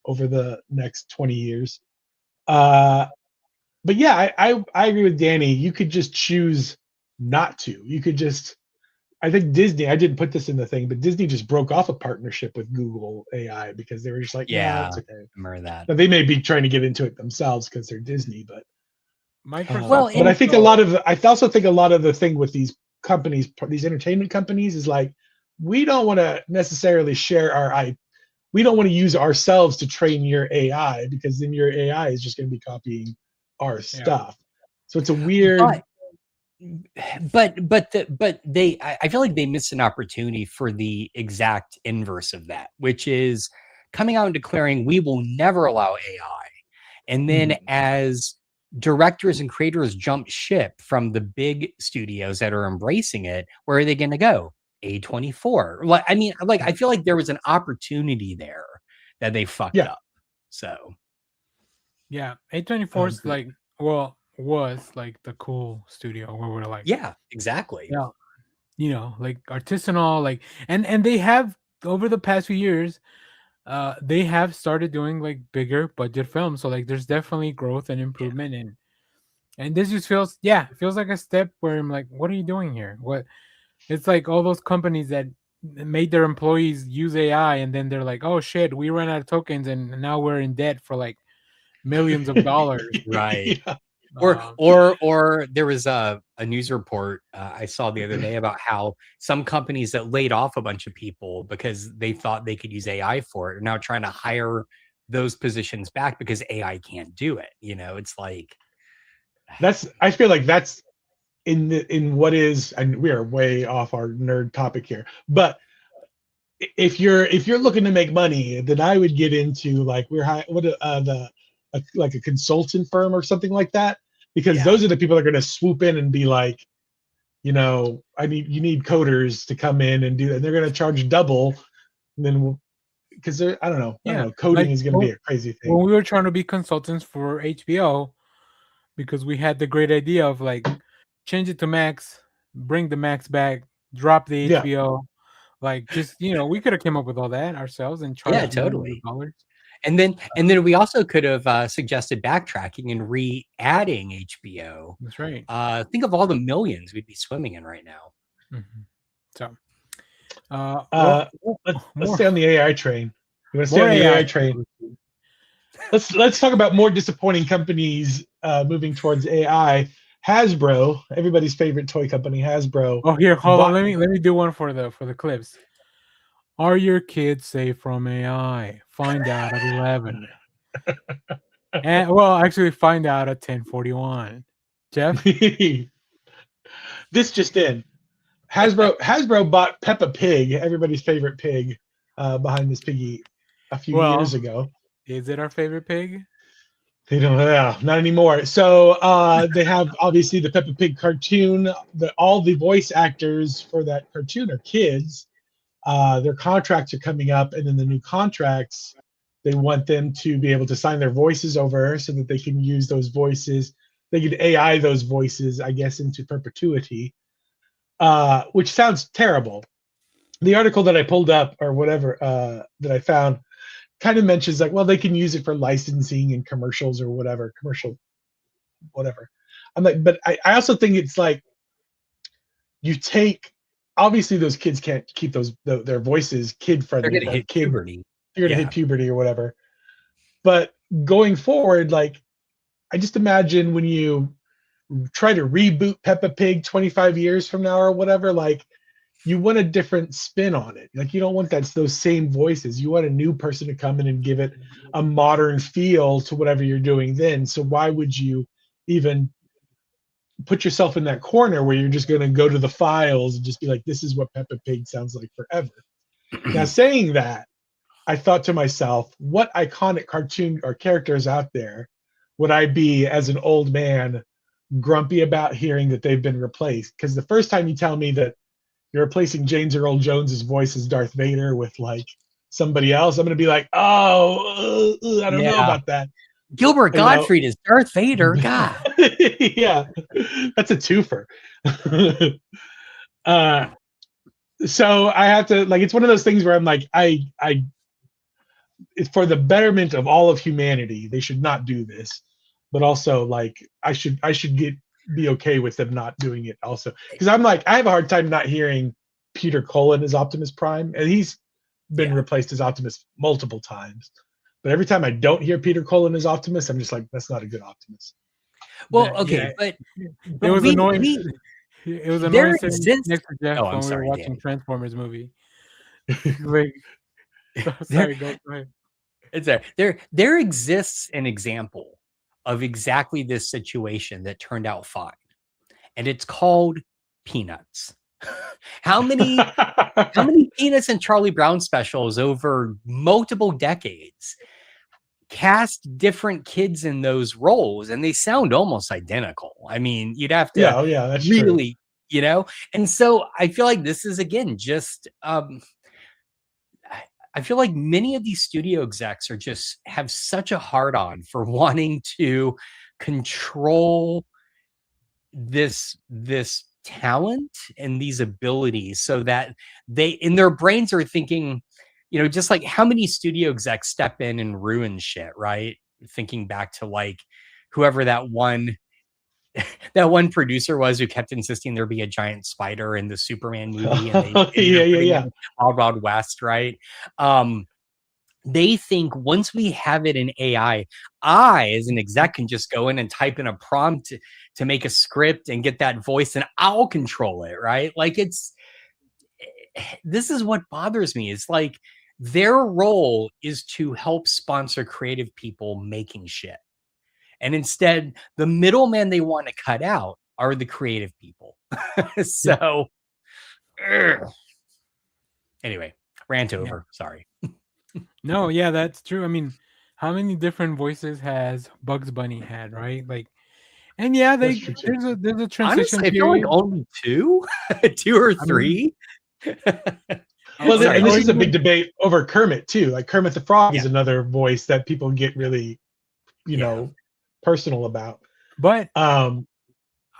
over the next 20 years. But yeah, I agree with Danny. You could just choose not to. You could just, I think Disney, I didn't put this in the thing, but Disney just broke off a partnership with Google AI because they were just like, yeah, it's okay. I remember that. Now, they may be trying to get into it themselves because they're Disney, but Microsoft. But I think I also think a lot of the thing with these companies, these entertainment companies, is like, we don't want to necessarily share our IP. We don't want to use ourselves to train your AI because then your AI is just going to be copying our stuff. So it's a weird. But I feel like they missed an opportunity for the exact inverse of that, which is coming out and declaring we will never allow AI. And then as directors and creators jump ship from the big studios that are embracing it, where are they going to go? A24. Like, I mean, like, I feel like there was an opportunity there that they fucked up. So yeah, A24 is like, was like the cool studio where we're like, yeah, exactly. Yeah, like artisanal, like, and they have over the past few years, they have started doing like bigger budget films. So like, there's definitely growth and improvement, and this just feels like a step where I'm like, what are you doing here? What? It's like all those companies that made their employees use AI, and then they're like, oh shit, we ran out of tokens, and now we're in debt for like millions of dollars. Right. Yeah. Or there was a news report I saw the other day about how some companies that laid off a bunch of people because they thought they could use AI for it are now trying to hire those positions back because AI can't do it. It's like I feel like that's in what is, and we are way off our nerd topic here, but if you're looking to make money, then I would get into like like a consultant firm or something like that, because those are the people that are going to swoop in and be like, you need coders to come in and do that. And they're going to charge double. And then because I don't know, coding is going to be a crazy thing. When we were trying to be consultants for HBO, because we had the great idea of like change it to Max, bring the Max back, drop the Yeah. HBO. Like just we could have came up with all that ourselves and Yeah, charged totally. $millions. And then we also could have suggested backtracking and re-adding HBO. That's right. Think of all the millions we'd be swimming in right now. Mhm. So, let's stay on the AI train. You want to stay more on the AI AI train? Let's talk about more disappointing companies moving towards AI. Hasbro, everybody's favorite toy company, Hasbro. Oh, here, hold on. bought- Let me do one for the clips. Are your kids safe from AI? Find out at 11. And well, actually, find out at 10:41. Jeff, This just in. Hasbro bought Peppa Pig, everybody's favorite pig, behind this piggy a few years ago. is it our favorite pig? They don't know, not anymore. So they have obviously the Peppa Pig cartoon. All the voice actors for that cartoon are kids. Their contracts are coming up, and in the new contracts, they want them to be able to sign their voices over so that they can use those voices. They could AI those voices, I guess, into perpetuity, which sounds terrible. The article that I pulled up, or whatever, that I found, kind of mentions like, well, they can use it for licensing and commercials or whatever, whatever. I'm like, but I also think it's like, you take, obviously those kids can't keep their voices kid friendly. They're gonna hit puberty. They're gonna hit puberty or whatever. But going forward, like, I just imagine when you try to reboot Peppa Pig 25 years from now or whatever, like, you want a different spin on it. Like, you don't want those same voices. You want a new person to come in and give it a modern feel to whatever you're doing then. So why would you even put yourself in that corner where you're just going to go to the files and just be like, this is what Peppa Pig sounds like forever? Now, saying that, I thought to myself, what iconic cartoon or characters out there would I be as an old man grumpy about hearing that they've been replaced? Because the first time you tell me that you're replacing James Earl Jones's voice as Darth Vader with like somebody else, I'm going to be like, oh, I don't know about that. Gilbert Gottfried is Darth Vader. God. Yeah, that's a twofer. So I have to, like, it's one of those things where I'm like, it's for the betterment of all of humanity. They should not do this, but also like I should be okay with them not doing it also, because I'm like, I have a hard time not hearing Peter Cullen as Optimus Prime, and he's been replaced as Optimus multiple times. But every time I don't hear Peter Cullen as Optimus, I'm just like, that's not a good Optimus. Well, okay, but it was annoying. It was annoying sitting next to Jeff when we were watching Danny. Transformers movie. Like, sorry, go ahead. It's there exists an example of exactly this situation that turned out fine, and it's called Peanuts. How many Peanuts and Charlie Brown specials over multiple decades cast different kids in those roles, and they sound almost identical. I mean, you'd have to that's really true. You know, and so I feel like this is again just I feel like many of these studio execs are just have such a hard on for wanting to control this talent and these abilities, so that they in their brains are thinking, you know, just like how many studio execs step in and ruin shit, right? Thinking back to like whoever that one producer was who kept insisting there be a giant spider in the Superman movie, and they Wild Wild West, right? They think once we have it in AI, I as an exec can just go in and type in a prompt to make a script and get that voice, and I'll control it, right? Like this is what bothers me. It's like their role is to help sponsor creative people making shit. And instead, the middleman they want to cut out are the creative people. So, anyway, rant over. Sorry. No, yeah, that's true. I mean, how many different voices has Bugs Bunny had, right? Like, and yeah, there's a transition. Honestly, I feel like only two or three. Well, and this is a big debate over Kermit too. Like Kermit the Frog is another voice that people get really, you know, personal about. But Um,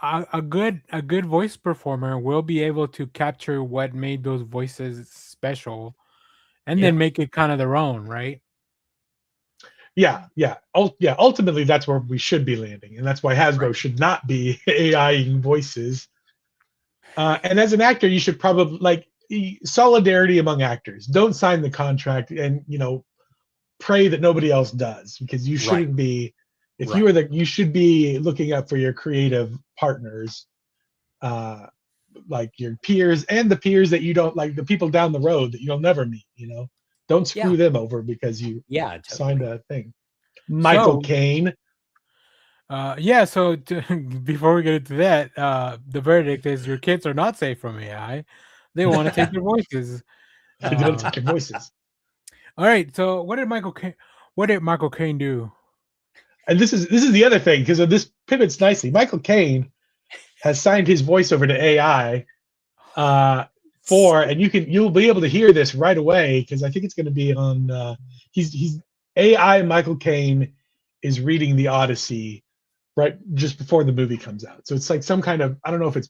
a good voice performer will be able to capture what made those voices special, and Yeah. then make it kind of their own, right? yeah. Ultimately, that's where we should be landing, and that's why Hasbro should not be AIing voices. And as an actor, you should probably solidarity among actors. Don't sign the contract, and pray that nobody else does, because you shouldn't be. If you are you should be looking up for your creative partners, like your peers and the peers that you don't like, the people down the road that you'll never meet. Don't screw them over because you signed a thing. Michael Caine. Yeah, so before we get into that, the verdict is your kids are not safe from AI. They want to take your voices. They don't take your voices. All right, so what did Michael Caine do? And this is the other thing, because this pivots nicely. Michael Caine has signed his voice over to AI and you'll be able to hear this right away, because I think it's going to be on he's AI. Michael Caine is reading the Odyssey right just before the movie comes out. So it's like some kind of, I don't know if it's,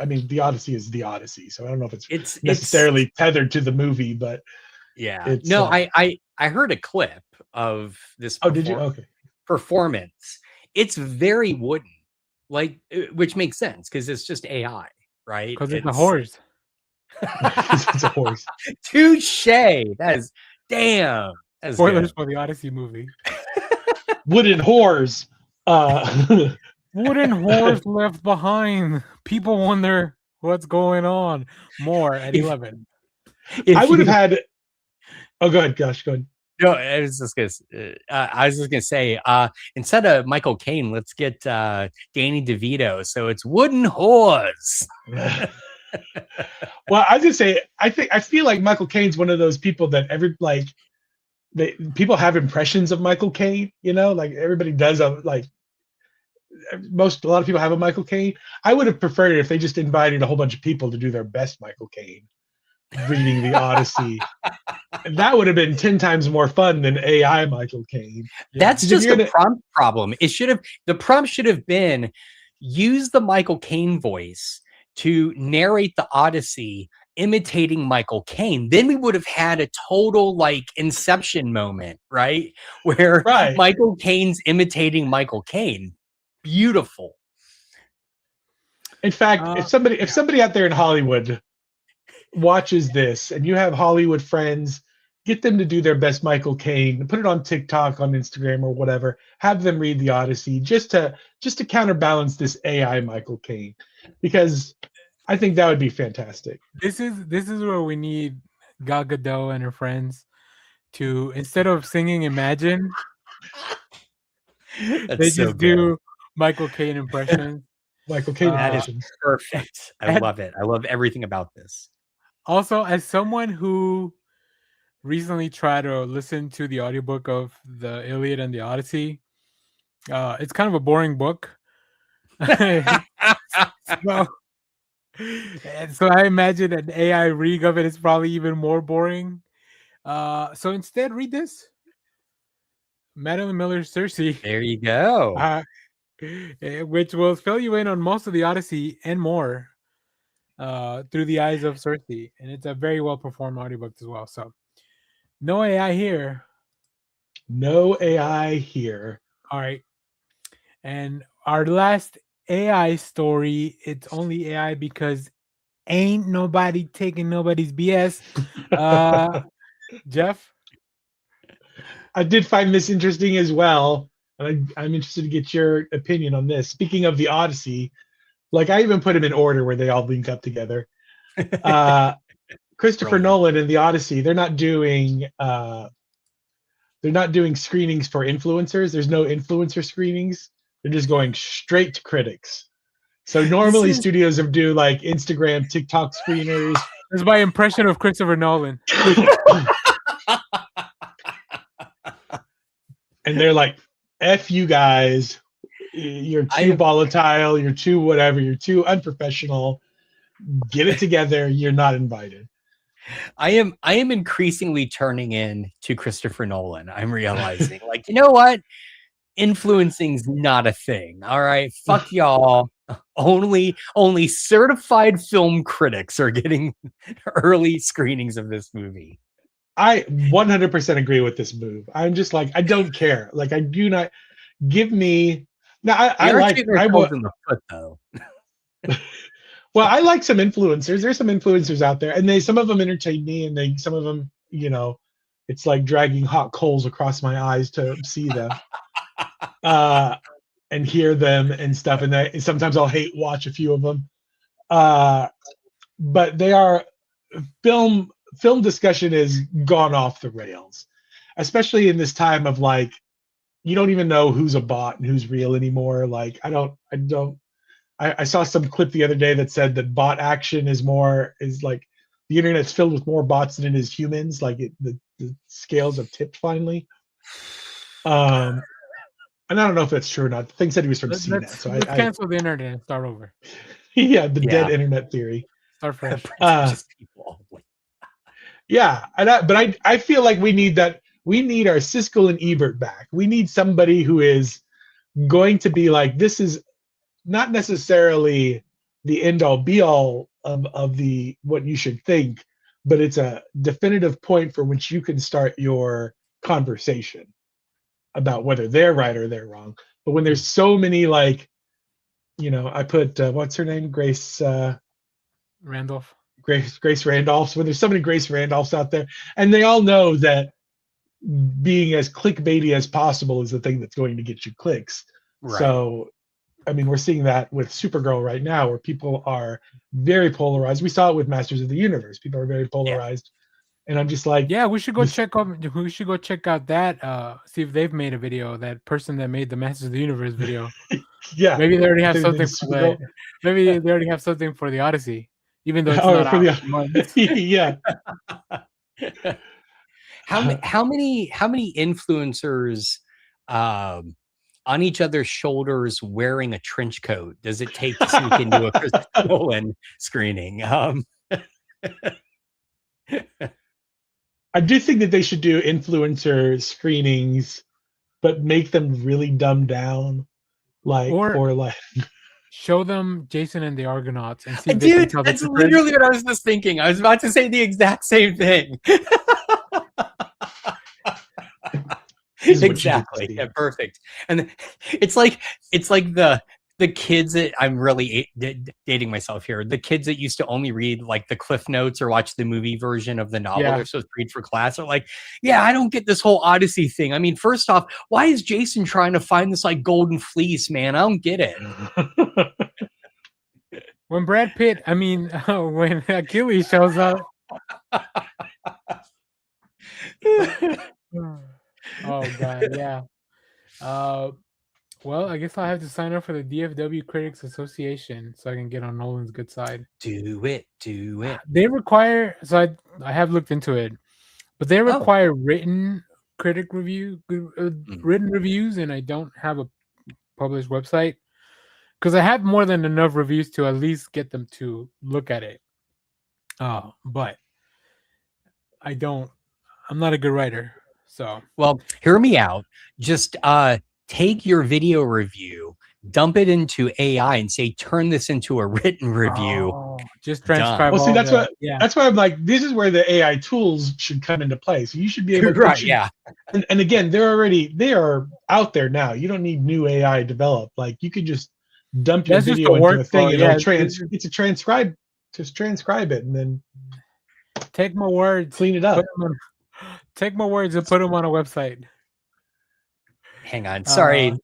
I mean, the Odyssey is the Odyssey, so I don't know if it's necessarily tethered to the movie, but I heard a clip of this. Oh, did you? Okay. Performance. It's very wooden, which makes sense because it's just AI, right? Because it's a horse. It's a horse. Touche. That is damn. Spoilers for the Odyssey movie. Wooden whores. Wooden horse left behind. People wonder what's going on. More at 11. I would have had. Oh, go ahead, Gosh. Go ahead. No, I was just gonna say, instead of Michael Caine, let's get Danny DeVito. So it's wooden horse. Well, I was gonna say, I feel like Michael Caine's one of those people that people have impressions of Michael Caine. Like everybody does. A lot of people have a Michael Caine. I would have preferred it if they just invited a whole bunch of people to do their best Michael Caine reading the Odyssey. That would have been 10 times more fun than AI Michael Caine. That's just a prompt problem. The prompt should have been use the Michael Caine voice to narrate the Odyssey imitating Michael Caine. Then we would have had a total Inception moment, right? Where Michael Caine's imitating Michael Caine. Beautiful. In fact, if somebody out there in Hollywood watches this and you have Hollywood friends, get them to do their best Michael Caine, put it on TikTok, on Instagram, or whatever. Have them read the Odyssey just to counterbalance this AI Michael Caine, because I think that would be fantastic. This is where we need Gal Gadot and her friends to, instead of singing Imagine, they just do Michael Caine impressions. Michael Caine impressions. That is perfect. I love it. I love everything about this. Also, as someone who recently tried to listen to the audiobook of the Iliad and the Odyssey, it's kind of a boring book. So I imagine an AI reading of it is probably even more boring. So instead, read this. Madeline Miller's Circe. There you go. Which will fill you in on most of the Odyssey and more through the eyes of Circe. And it's a very well performed audiobook as well. So no AI here. No AI here. All right. And our last AI story, it's only AI because ain't nobody taking nobody's BS. Jeff? I did find this interesting as well. I'm interested to get your opinion on this. Speaking of the Odyssey, I even put them in order where they all link up together. Christopher Nolan and the Odyssey, they're not doing screenings for influencers. There's no influencer screenings. They're just going straight to critics. So normally studios do Instagram, TikTok screeners. This is my impression of Christopher Nolan. And they're like, F you guys, you're too volatile, you're too whatever, you're too unprofessional. Get it together, you're not invited. I am increasingly turning in to Christopher Nolan. I'm realizing, you know what? influencing's not a thing. All right, fuck y'all. Only certified film critics are getting early screenings of this movie. I 100% agree with this move. I'm just like, I don't care. Like, I do not give me. Now, I like. I was in the foot though. Well, I like some influencers. There's some influencers out there, and some of them entertain me, and some of them, it's like dragging hot coals across my eyes to see them, and hear them and stuff. And sometimes I'll hate watch a few of them, but they are film discussion has gone off the rails, especially in this time of like, you don't even know who's a bot and who's real anymore. Like, I saw some clip the other day that said that bot action is like the internet's filled with more bots than it is humans. Like the scales have tipped finally. And I don't know if that's true or not. The thing said he was from CNET. So let's cancel the internet and start over. Dead internet theory. Start fresh. Yeah, but I feel like we need that. We need our Siskel and Ebert back. We need somebody who is going to be like, this is not necessarily the end all be all of the what you should think, but it's a definitive point for which you can start your conversation about whether they're right or they're wrong. But when there's so many, like, I put what's her name, Grace Randolph. Grace Randolphs. When there's so many Grace Randolphs out there, and they all know that being as clickbaity as possible is the thing that's going to get you clicks. Right. So, I mean, we're seeing that with Supergirl right now, where people are very polarized. We saw it with Masters of the Universe. People are very polarized, and I'm just like, yeah, we should go check out that. See if they've made a video. That person that made the Masters of the Universe video. Yeah, maybe they already have something for that. Maybe they already have something for the Odyssey. Even though it's not out. Yeah. How many influencers on each other's shoulders wearing a trench coat does it take to sneak into a Christopher Nolan screening? I do think that they should do influencer screenings, but make them really dumbed down, or show them Jason and the Argonauts and see. Dude, that's literally what I was just thinking. I was about to say the exact same thing. Exactly. Yeah, perfect. And it's like the kids that I'm really dating myself here. The kids that used to only read like the Cliff Notes or watch the movie version of the novel they're supposed to read for class are like, yeah, I don't get this whole Odyssey thing. I mean, first off, why is Jason trying to find this like golden fleece, man? I don't get it. When Brad Pitt, when Achilles shows up. Oh God, yeah. Well, I guess I'll have to sign up for the DFW Critics Association so I can get on Nolan's good side. Do it. They require, so I have looked into it, but they require written reviews, and I don't have a published website because I have more than enough reviews to at least get them to look at it. But I'm not a good writer. So, well, hear me out. Just take your video review, dump it into AI, and say, turn this into a written review. Just transcribe. Well, see, that's why I'm like, this is where the AI tools should come into play. So you should be able to, yeah. And again, they are out there now. You don't need new AI developed. Like, you could just dump your video into a thing, and it's a transcribe. Just transcribe it, and then take my words, clean it up. Take my words and put them on a website. Hang on. Sorry.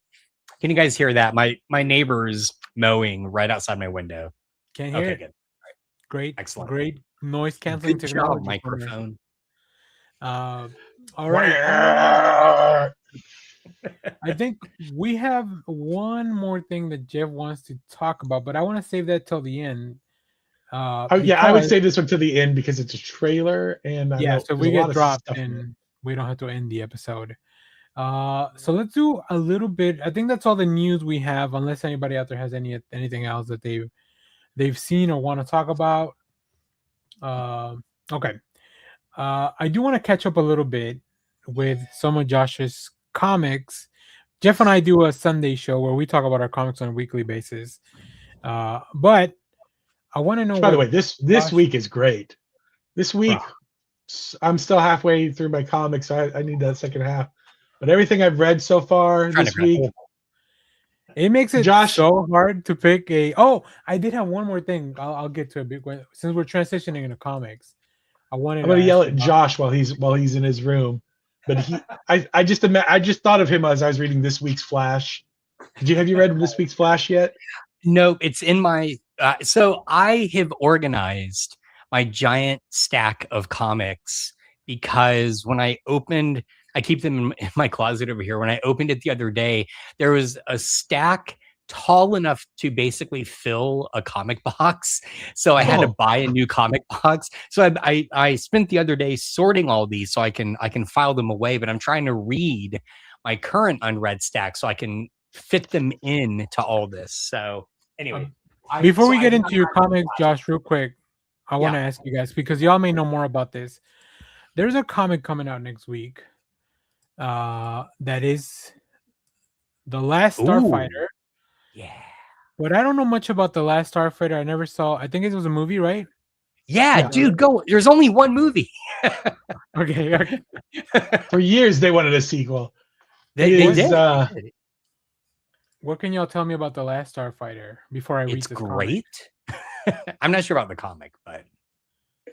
Can you guys hear that? My neighbor's mowing right outside my window. Can't hear it. Good. Right. Great. Excellent. Great noise canceling technology. Microphone. All right. I think we have one more thing that Jeff wants to talk about, but I want to save that till the end. I would say this one to the end because it's a trailer, and so we get dropped and we don't have to end the episode. So let's do a little bit. I think that's all the news we have, unless anybody out there has anything else that they've seen or want to talk about. Okay. I do want to catch up a little bit with some of Josh's comics Jeff and I do a Sunday show where we talk about our comics on a weekly basis. But I want to know. By the way, this Josh- week is great. This week, I'm still halfway through my comics. So I need that second half. But everything I've read so far this week, it makes it Josh, so hard to pick a. Oh, I did have one more thing. I'll get to it since we're transitioning into comics. I'm gonna yell at Josh while he's in his room. But I just thought of him as I was reading this week's Flash. Have you read this week's Flash yet? No, it's in my. So I have organized my giant stack of comics because when I keep them in my closet over here. When I opened it the other day, there was a stack tall enough to basically fill a comic box. So I had to buy a new comic box. So I spent the other day sorting all these so I can file them away, but I'm trying to read my current unread stack so I can fit them in to all this. So anyway, before we get into your comics, Josh, real quick, I want to ask you guys, because y'all may know more about this. There's a comic coming out next week that is The Last Starfighter. Yeah. But I don't know much about The Last Starfighter. I never saw. I think it was a movie, right? Yeah, dude, go. There's only one movie. Okay. For years, they wanted a sequel. They did. What can y'all tell me about The Last Starfighter before I read this? It's great. I'm not sure about the comic, but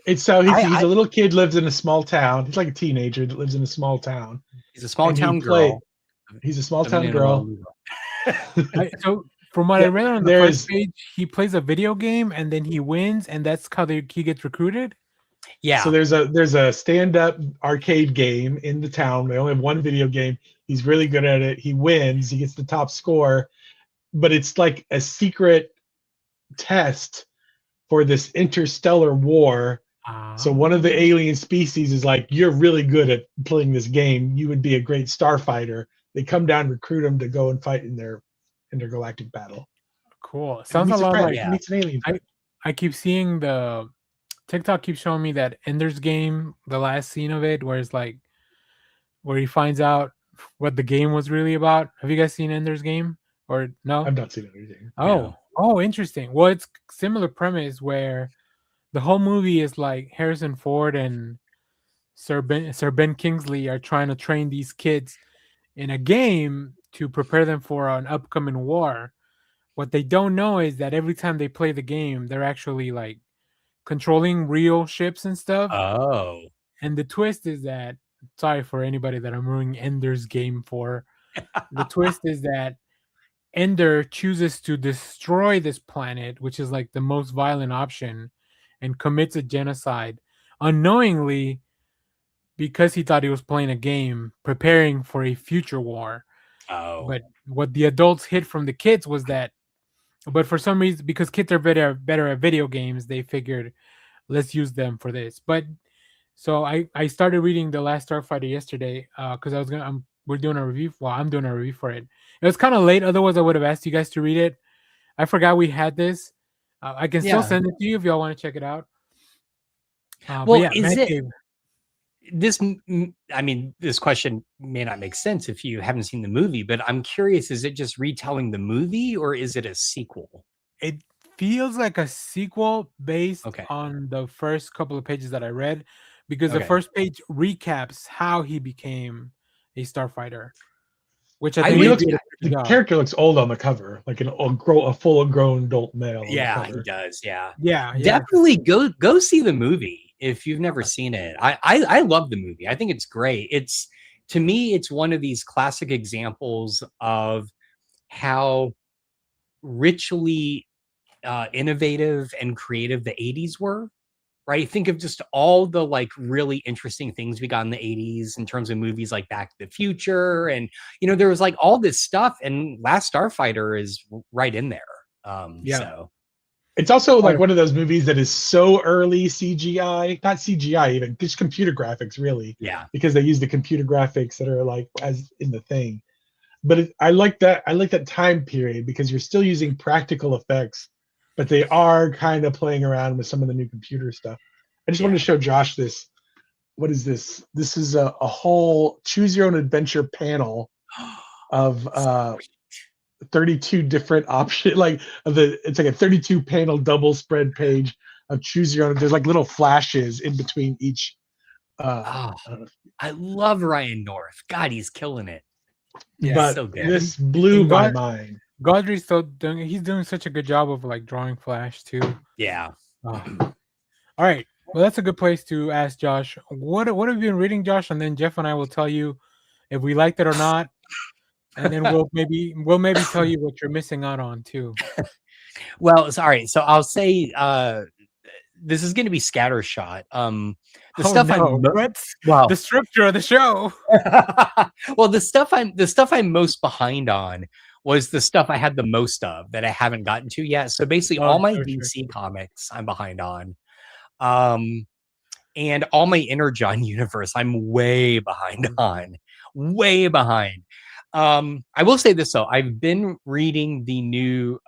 it's so he's a little kid, lives in a small town. He's like a teenager that lives in a small town. He's a small town girl. He's a small town girl. So from what I read on the first page, he plays a video game and then he wins, and that's how he gets recruited. Yeah. So there's a stand-up arcade game in the town. They only have one video game. He's really good at it. He wins. He gets the top score, but it's like a secret test for this interstellar war. So one of the alien species is like, you're really good at playing this game. You would be a great starfighter. They come down and recruit him to go and fight in their intergalactic battle. Cool. Sounds a lot like meets an alien. I keep seeing the TikTok keeps showing me that Ender's Game, the last scene of it, where it's like where he finds out what the game was really about. Have you guys seen Ender's Game or no? I've not seen anything. Oh, interesting. Well, it's similar premise where the whole movie is like Harrison Ford and Sir Ben Kingsley are trying to train these kids in a game to prepare them for an upcoming war. What they don't know is that every time they play the game, they're actually like controlling real ships and stuff. Oh. And the twist is that, sorry for anybody that I'm ruining Ender's Game for. The twist is that Ender chooses to destroy this planet, which is like the most violent option, and commits a genocide unknowingly because he thought he was playing a game, preparing for a future war. Oh. But what the adults hid from the kids was that, but for some reason, because kids are better at video games, they figured, let's use them for this. But so I started reading The Last Starfighter yesterday because we're doing a review. Well, I'm doing a review for it. It was kind of late. Otherwise, I would have asked you guys to read it. I forgot we had this. I can still send it to you if y'all want to check it out. Well, is it this? I mean, this question may not make sense if you haven't seen the movie, but I'm curious: is it just retelling the movie, or is it a sequel? It feels like a sequel based on the first couple of pages that I read, because the first page recaps how he became a starfighter. Which I think the character looks old on the cover, like a full-grown adult male. Yeah, he does. Yeah. Definitely go see the movie if you've never seen it. I love the movie. I think it's great. It's, to me, it's one of these classic examples of how richly innovative and creative the 80s were. Right? Think of just all the like really interesting things we got in the 80s in terms of movies like Back to the Future. And, there was like all this stuff, and Last Starfighter is right in there. So it's also like one of those movies that is so early CGI, not CGI, even just computer graphics, really. Yeah. Because they use the computer graphics that are like as in the thing. But I like that time period because you're still using practical effects, but they are kind of playing around with some of the new computer stuff. I just wanted to show Josh this. What is this? This is a whole choose your own adventure panel of 32 different options. Like it's like a 32 panel double spread page of choose your own. There's like little flashes in between each. I love Ryan North. God, he's killing it. Yeah, but so good. this blew my mind. Godry's he's doing such a good job of like drawing Flash too. Yeah. All right. Well, that's a good place to ask Josh. What have you been reading, Josh? And then Jeff and I will tell you if we liked it or not. And then we'll maybe tell you what you're missing out on too. Well, sorry. So I'll say this is going to be scattershot. The structure of the show. Well, the stuff I'm most behind on was the stuff I had the most of that I haven't gotten to yet. So basically, all my DC comics I'm behind on, and all my Energon universe I'm way behind on, way behind. I will say this though, I've been reading the new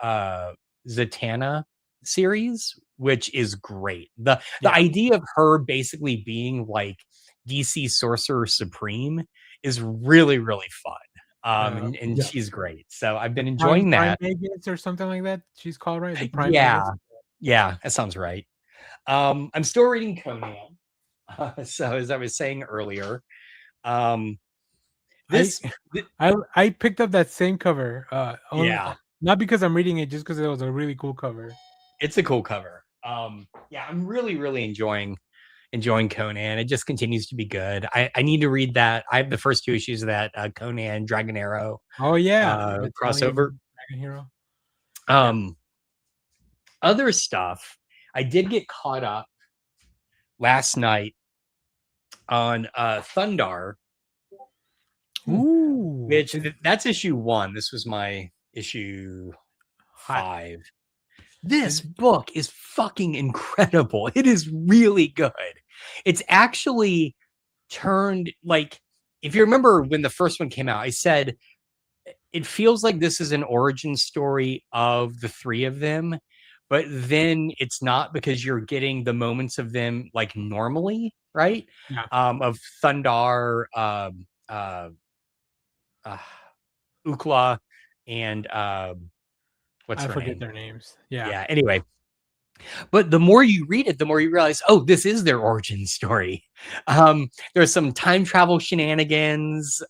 Zatanna series, which is great. The idea of her basically being like DC Sorcerer Supreme is really, really fun. And she's great. So I've been enjoying that. Prime Agents or something like that. She's called, right? The Prime Yeah. Agents? Yeah, that sounds right. I'm still reading Conan. So as I was saying earlier, I picked up that same cover. Not because I'm reading it, just because it was a really cool cover. It's a cool cover. Yeah, I'm really, really enjoying Conan. It just continues to be good. I need to read that. I have the first 2 issues of that Conan Dragon Arrow. Oh yeah, crossover. Dragon Hero. Other stuff. I did get caught up last night on Thundar. Ooh, which that's issue 1. This was my issue 5. This book is fucking incredible. It is really good. It's actually turned, like, if you remember when the first one came out, I said it feels like this is an origin story of the 3 of them, but then it's not, because you're getting the moments of them like normally, right? Yeah. Of Thundar, Ukla, and what's I her forget name? their names. Yeah. Anyway, but the more you read it, the more you realize, oh, this is their origin story. There's some time travel shenanigans.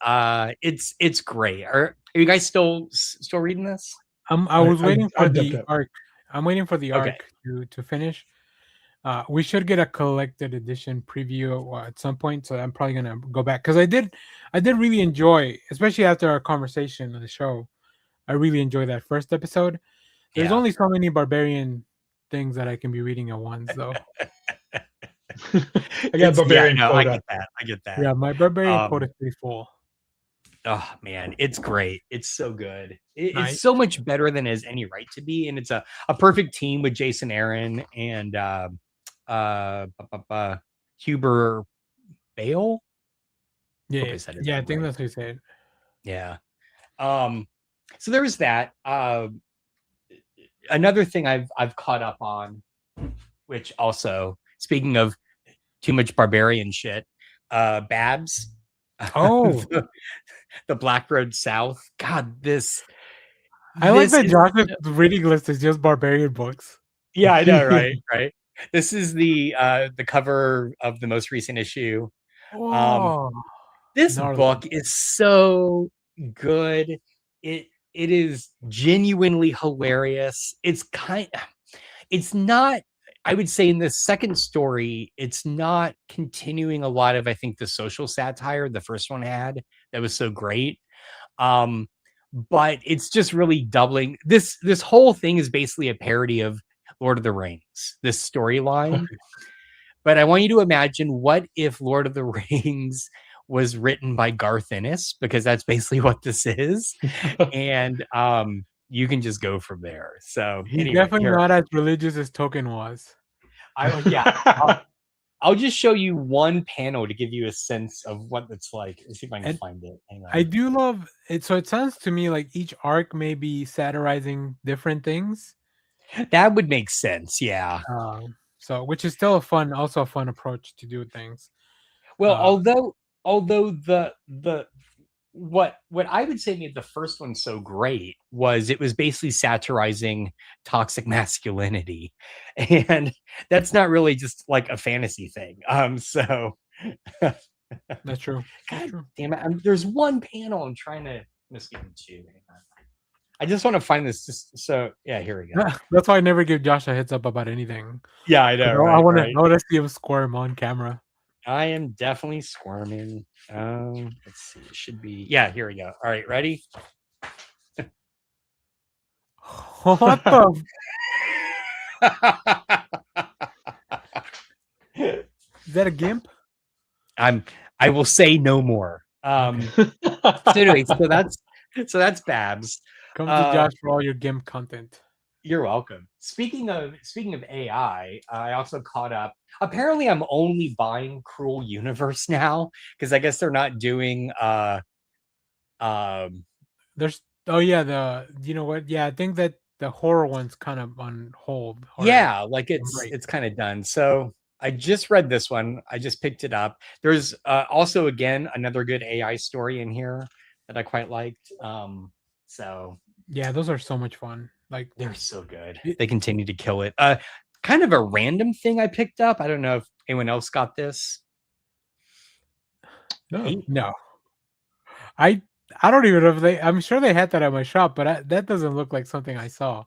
It's great. Are you guys still reading this? I was waiting for the arc. I'm waiting for the arc to finish. We should get a collected edition preview at some point, so I'm probably gonna go back, because I did really enjoy, especially after our conversation on the show. I really enjoyed that first episode. There's only so many barbarian things that I can be reading at once, though. I got barbarian quota. I get that. Yeah, my barbarian quota is pretty full. Oh man, it's great. It's so good. Nice. It's so much better than it has any right to be, and it's a perfect team with Jason Aaron and Huber Bale. Yeah, I think that's what you said. Yeah. So there was that. Another thing I've caught up on, which also, speaking of too much barbarian shit, Babs. Oh, the Black Road South. God, I like that Josh's reading list is just barbarian books. Yeah, I know, right? Right. This is the cover of the most recent issue. This book is so good. It is genuinely hilarious. It's not, I would say, in the second story, it's not continuing a lot of, I think, the social satire the first one had that was so great. But it's just really doubling. This whole thing is basically a parody of Lord of the Rings, this storyline. But I want you to imagine, what if Lord of the Rings was written by Garth Ennis, because that's basically what this is. And you can just go from there. So he's definitely not as religious as Tolkien was. I'll just show you one panel to give you a sense of what it's like. Let's see if I can find it. Hang on. I do love it. So it sounds to me like each arc may be satirizing different things. That would make sense. Yeah. So, which is still also a fun approach to do things. Well, although the what I would say made the first one so great was it was basically satirizing toxic masculinity, and that's not really just like a fantasy thing. So That's true. That's God true. damn it! There's one panel I'm trying to. Let's get into. Hang on. I just want to find this. Just so yeah, here we go. That's why I never give Josh a heads up about anything. Yeah, I know. I Right, want right. to see him squirm on camera. I am definitely squirming. Let's see. It should be. Yeah, here we go. All right, ready? What the? Is that a gimp? I will say no more. So anyway, so that's Babs. Come to Josh for all your gimp content. You're welcome. Speaking of AI, I also caught up. Apparently, I'm only buying Cruel Universe now because I guess they're not doing There's you know what? Yeah, I think that the horror one's kind of on hold. yeah, like it's kind of done. So I just read this one. I just picked it up. There's also again another good AI story in here that I quite liked. So yeah, those are so much fun. Like they're so good. They continue to kill it. Kind of a random thing I picked up. I don't know if anyone else got this. No. I don't even know if I'm sure they had that at my shop, but that doesn't look like something I saw.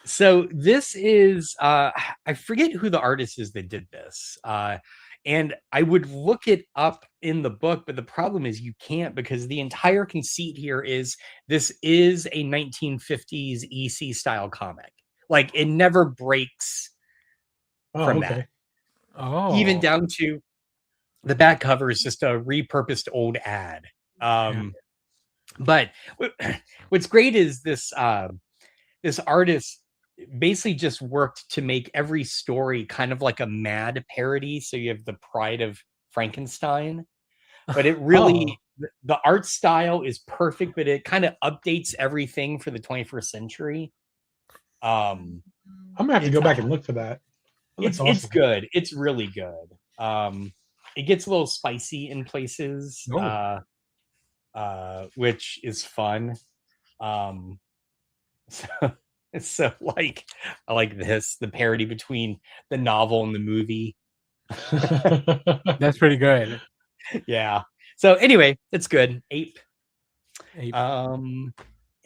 So this is I forget who the artist is that did this. And I would look it up in the book, but the problem is you can't because the entire conceit here is this is a 1950s EC style comic. Like it never breaks from that. Oh, even down to the back cover is just a repurposed old ad. But what's great is this this artist basically just worked to make every story kind of like a mad parody. So you have the Pride of Frankenstein, but it really the art style is perfect, but it kind of updates everything for the 21st century. I'm gonna have to go back and look for that. It's awesome. It's good. It's really good. It gets a little spicy in places, which is fun. So like I like this, the parody between the novel and the movie. That's pretty good. Yeah. So anyway, it's good. Ape. Ape. And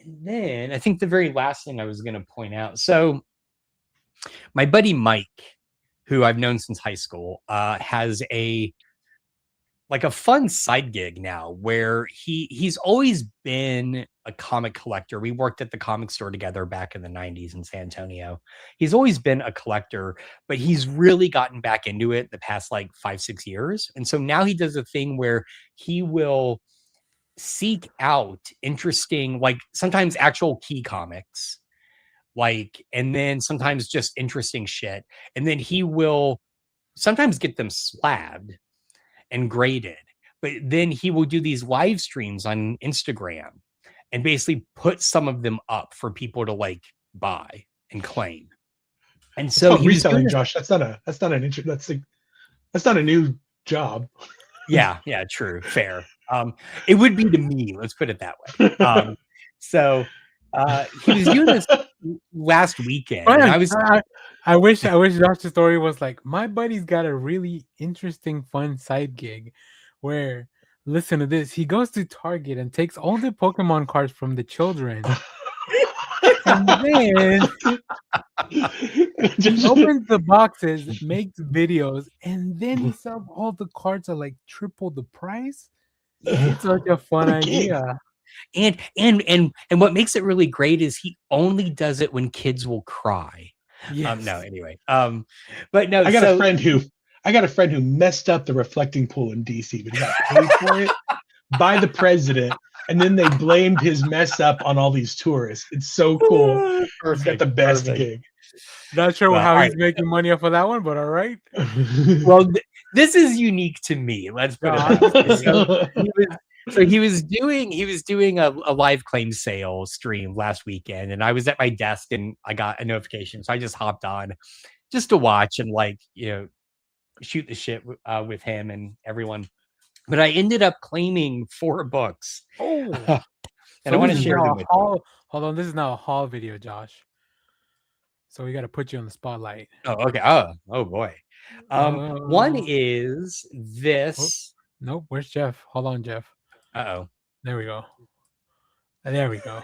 then I think the very last thing I was going to point out. So my buddy Mike, who I've known since high school, has a fun side gig now where he's always been a comic collector. We worked at the comic store together back in the 90s in San Antonio. He's always been a collector, but he's really gotten back into it the past like 5-6 years. And so now he does a thing where he will seek out interesting, like sometimes actual key comics, like, and then sometimes just interesting shit. And then he will sometimes get them slabbed and graded, but then he will do these live streams on Instagram and basically put some of them up for people to like buy and claim. And so he's reselling, Josh. That's not a new job. Yeah, true, fair. It would be to me, let's put it that way. So he was doing this last weekend. And I wish Josh's story was like, my buddy's got a really interesting, fun side gig where, listen to this, he goes to Target and takes all the Pokemon cards from the children and then he opens the boxes, makes videos, and then he sells all the cards at like triple the price. It's such a fun idea. And what makes it really great is he only does it when kids will cry. Yes. No, anyway. But no, I got a friend who messed up the reflecting pool in DC, but he got paid for it by the president, and then they blamed his mess up on all these tourists. It's so cool. He's got the best gig. Not sure how he's making money off of that one, but all right. Well, this is unique to me. Let's put it So he was doing a live claim sale stream last weekend, and I was at my desk and I got a notification, so I just hopped on just to watch and like, you know, shoot the shit with him and everyone but I ended up claiming 4 books. Oh, And I want to this is share now them a with you. haul. Hold on, this is now a haul video, Josh. So we got to put you on the spotlight. Oh, okay. Oh boy. One is this. Nope. Where's Jeff? Hold on, Jeff. Uh-oh. There we go. There we go.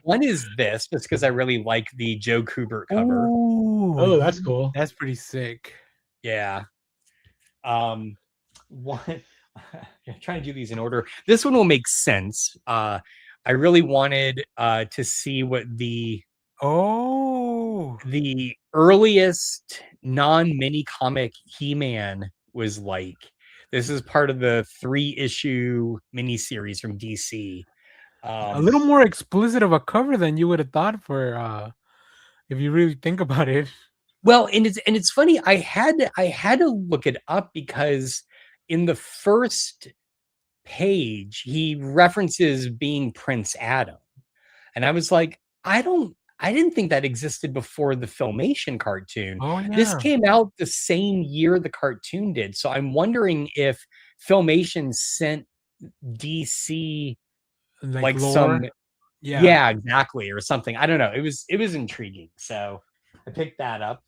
One is this, just because I really like the Joe Kubert cover. Ooh, Oh, that's cool. That's pretty sick. Yeah. One. I'm trying to do these in order. This one will make sense. I really wanted to see what the earliest non-mini comic He-Man was like. This is part of the 3-issue miniseries from DC. A little more explicit of a cover than you would have thought for if you really think about it. Well, and it's funny. I had to look it up because in the first page he references being Prince Adam, and I was like, I didn't think that existed before the Filmation cartoon. Oh, yeah. This came out the same year the cartoon did, so I'm wondering if Filmation sent DC like lore? some yeah, exactly, or something. I don't know. It was intriguing, so I picked that up.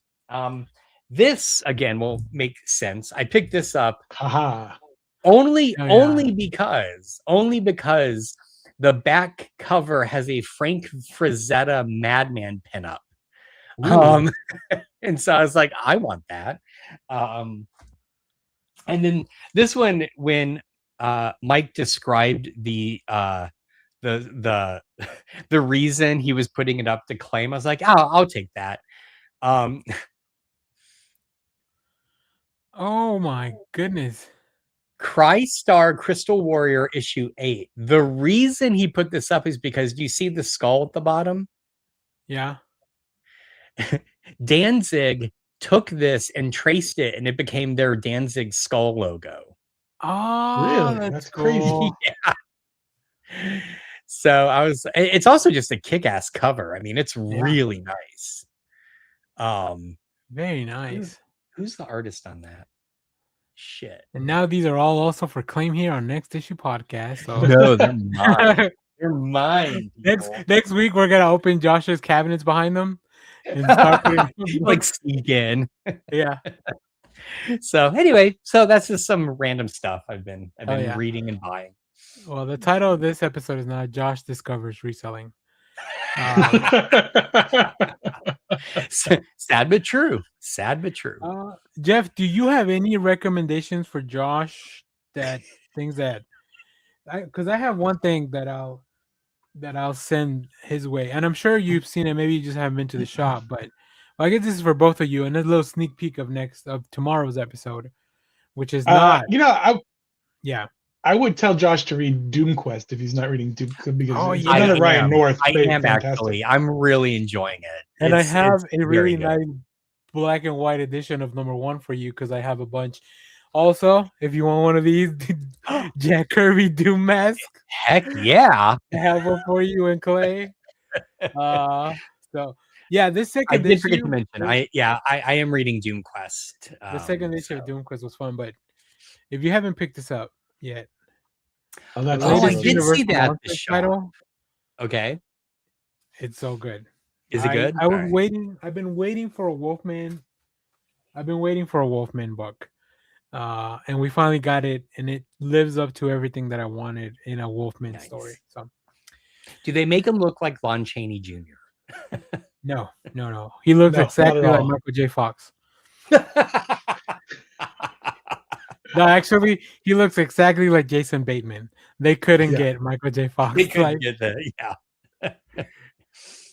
This again will make sense. I picked this up only because the back cover has a Frank Frazetta Madman pinup. And so I was like, I want that. And then this one, when Mike described the reason he was putting it up to claim, I was like, I'll take that. Oh my goodness. Crystar Crystal Warrior issue 8. The reason he put this up is because, do you see the skull at the bottom? Yeah. Danzig took this and traced it, and it became their Danzig skull logo. Oh, really? that's crazy. cool. Yeah. So it's also just a kick-ass cover. I mean, it's really nice. Very nice. Who's the artist on that? Shit. And now these are all also for claim here on Next Issue Podcast. So No, they're mine. They're mine. Next week we're gonna open Josh's cabinets behind them and start putting like sneak in. Yeah. So anyway, so that's just some random stuff I've been yeah. reading and buying. Well, the title of this episode is not Josh Discovers Reselling. Sad but true. Sad but true. Jeff, do you have any recommendations for Josh? That things that because I have one thing that I'll send his way, and I'm sure you've seen it. Maybe you just haven't been to the shop, but I guess this is for both of you, and a little sneak peek of tomorrow's episode, which is not. I would tell Josh to read Doom Quest if he's not reading Doom Quest, because it's another Ryan North. I am actually. I'm really enjoying it. And I have a really nice black and white edition of #1 for you because I have a bunch. Also, if you want one of these Jack Kirby Doom masks, heck yeah, I have one for you in clay. So yeah, this second I did issue, forget to mention. I am reading Doom Quest. The second issue of Doom Quest was fun, but if you haven't picked this up yet, I did see that title. Okay, it's so good. Is it good? I've been waiting for a Wolfman. I've been waiting for a Wolfman book, and we finally got it, and it lives up to everything that I wanted in a Wolfman story. So, do they make him look like Lon Chaney Jr.? No. He looks exactly like Michael J. Fox. No, actually, he looks exactly like Jason Bateman. They couldn't get Michael J. Fox. They couldn't get that.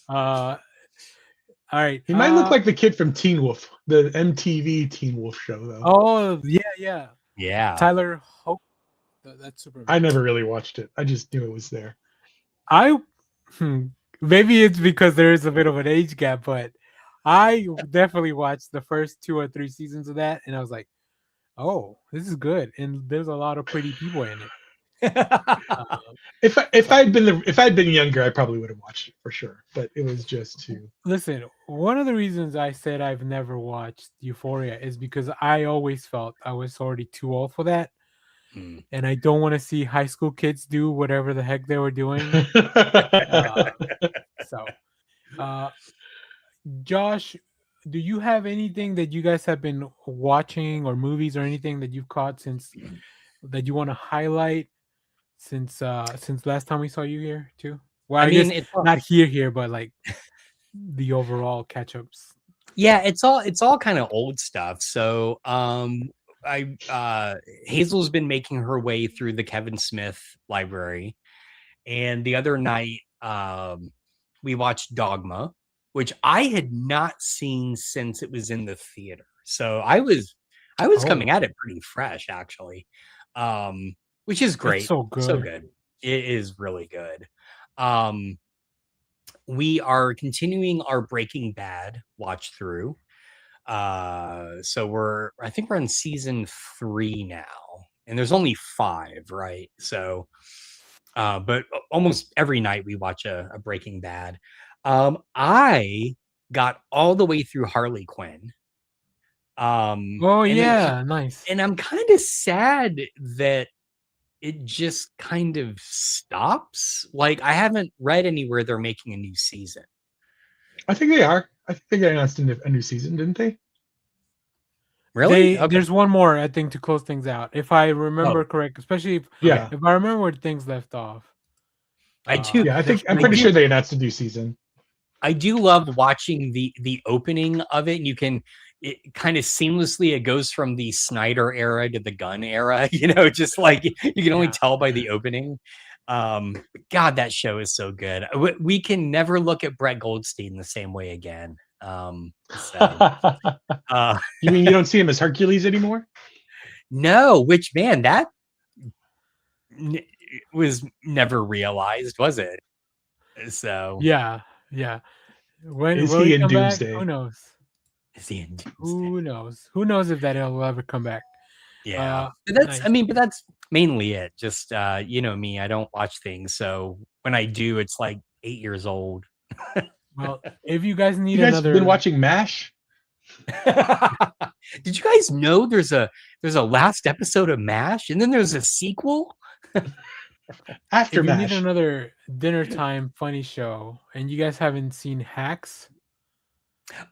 Yeah. All right. He might look like the kid from Teen Wolf, the MTV Teen Wolf show, though. Oh, yeah. Tyler Hope. That's super. I never really watched it. I just knew it was there. Maybe it's because there is a bit of an age gap, but I definitely watched the first 2 or 3 seasons of that, and I was like, "Oh, this is good." And there's a lot of pretty people in it. If I'd been younger, I probably would have watched it for sure. But it was just to listen. One of the reasons I said I've never watched Euphoria is because I always felt I was already too old for that. and I don't want to see high school kids do whatever the heck they were doing. Josh, do you have anything that you guys have been watching, or movies or anything that you've caught since that you want to highlight since last time we saw you here too? Well, I mean, it's not here, but like the overall catch-ups. Yeah, it's all kind of old stuff. So Hazel's been making her way through the Kevin Smith library, and the other night we watched Dogma, which I had not seen since it was in the theater. So I was coming at it pretty fresh, actually, which is great. It's so good. So good. It is really good. We are continuing our Breaking Bad watch through. So I think we're on season 3 now, and there's only 5, right? So, but almost every night we watch a Breaking Bad. I got all the way through Harley Quinn. Nice. And I'm kind of sad that it just kind of stops. Like, I haven't read anywhere they're making a new season. I think they are. I think they announced a new season, didn't they? Really? Okay. There's one more, I think, to close things out, if I remember correct. Especially if I remember where things left off. I do. Yeah, I'm pretty sure they announced a new season. I do love watching the opening of it, and it kind of seamlessly, it goes from the Snyder era to the Gunn era, just like you can only tell by the opening. God, that show is so good. We can never look at Brett Goldstein the same way again. You mean you don't see him as Hercules anymore? No, which, man, that was never realized, was it? So yeah. When is he in Doomsday? Who knows? Is he in Doomsday? Who knows? Who knows if that will ever come back? Yeah, but that's mainly it. Just you know me, I don't watch things, so when I do, it's like 8 years old. Well, if you guys need another, been watching MASH? Did you guys know there's a last episode of MASH, and then there's a sequel? After if MASH. You need another dinner time funny show, and you guys haven't seen Hacks?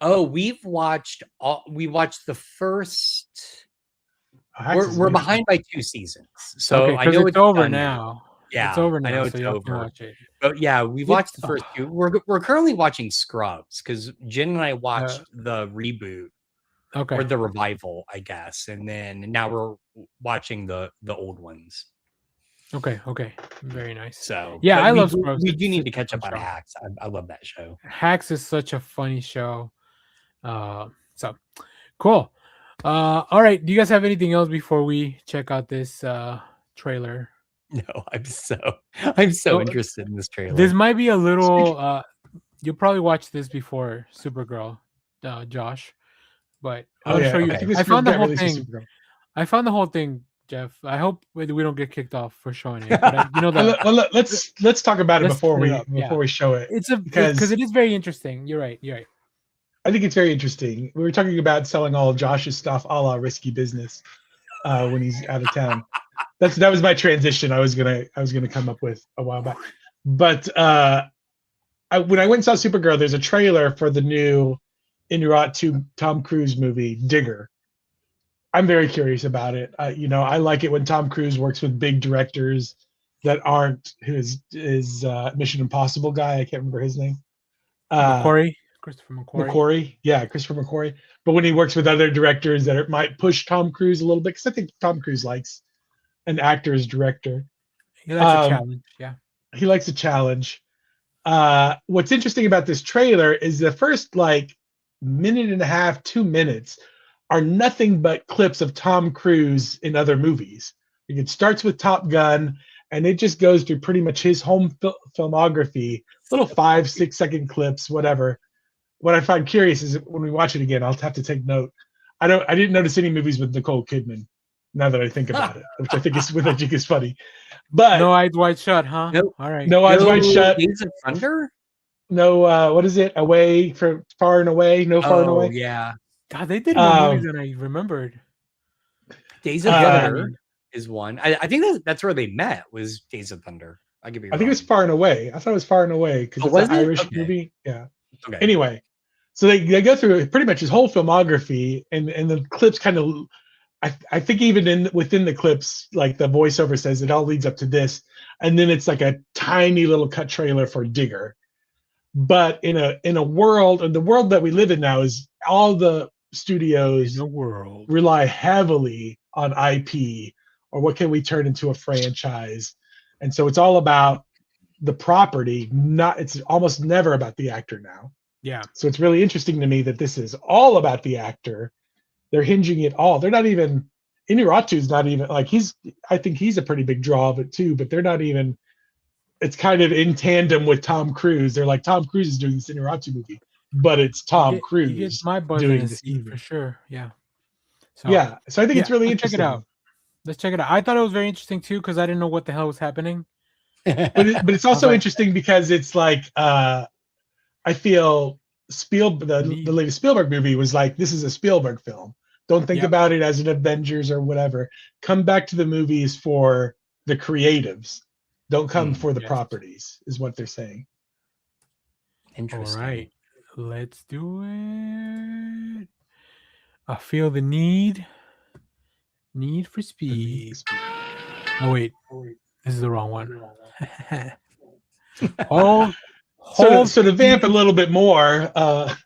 Oh, we watched the first. We're behind by 2 seasons, so I know it's over now. Yeah, it's over now. I know so it's over. Watch it. But yeah, we've watched the first 2. We're currently watching Scrubs because Jen and I watched the reboot, or the revival, I guess, and then now we're watching the old ones. Okay, very nice. So yeah, I love Scrubs. We do need to catch up on Hacks. I love that show. Hacks is such a funny show. So cool. All right. Do you guys have anything else before we check out this trailer? No, I'm so interested in this trailer. This might be a little. You'll probably watch this before Supergirl, Josh. But I'll show you. Okay. I found the whole thing. I found the whole thing, Jeff. I hope we don't get kicked off for showing it. But let's talk about it before we show it. Because it is very interesting. You're right. I think it's very interesting. We were talking about selling all of Josh's stuff, a la Risky Business, when he's out of town. That was my transition. I was gonna come up with a while back. But when I went and saw Supergirl, there's a trailer for the new Inurot 2 Tom Cruise movie, Digger. I'm very curious about it. I like it when Tom Cruise works with big directors that aren't his Mission Impossible guy. I can't remember his name. Christopher McQuarrie. Christopher McQuarrie. But when he works with other directors that might push Tom Cruise a little bit, because I think Tom Cruise likes an actor as director. He likes a challenge. Yeah. He likes a challenge. What's interesting about this trailer is the first minute and a half, 2 minutes are nothing but clips of Tom Cruise in other movies. It starts with Top Gun, and it just goes through pretty much his home filmography, little 5-6 second clips, whatever. What I find curious is when we watch it again, I'll have to take note. I didn't notice any movies with Nicole Kidman, now that I think about it, which I think is funny. But No Eyes Wide Shut, huh? Nope. All right. No Eyes Wide Shut. Days of Thunder? No, what is it? Away from Far and Away? No Far and Away? Yeah. God, they did more movies than I remembered. Days of Thunder is one. I think that's where they met, was Days of Thunder. I could be I wrong. think it was Far and Away. I thought it was Far and Away because Oh, it's was an it? Irish Okay. movie. Yeah. Okay. Anyway, so they go through pretty much his whole filmography, and the clips kind of. I think even within the clips, like the voiceover says, it all leads up to this, and then it's like a tiny little cut trailer for Digger. But in a world, and the world that we live in now is all the studios In the world. rely heavily on IP, or what can we turn into a franchise, and so it's all about the property. It's almost never about the actor now. Yeah. So it's really interesting to me that this is all about the actor. They're hinging it all. They're not even Inarritu's not even like I think he's a pretty big draw of it too, but they're not even. It's kind of in tandem with Tom Cruise. They're like, Tom Cruise is doing this Inarritu movie, but it's Tom He Cruise gets my buzz doing in this seat movie. for sure. Yeah. So Yeah, so I think it's really let's interesting. Check it out. Let's check it out. I thought it was very interesting too because I didn't know what the hell was happening. But it's also like- interesting because it's like I feel the latest Spielberg movie was like, this is a Spielberg film. Don't think Yep. about it as an Avengers or whatever. Come back to the movies for the creatives. Don't come for the yes. properties, is what they're saying. All Interesting. right. Let's do it. I feel the need. Need for speed. Oh wait. This is the wrong one. Oh, So to vamp a little bit more, but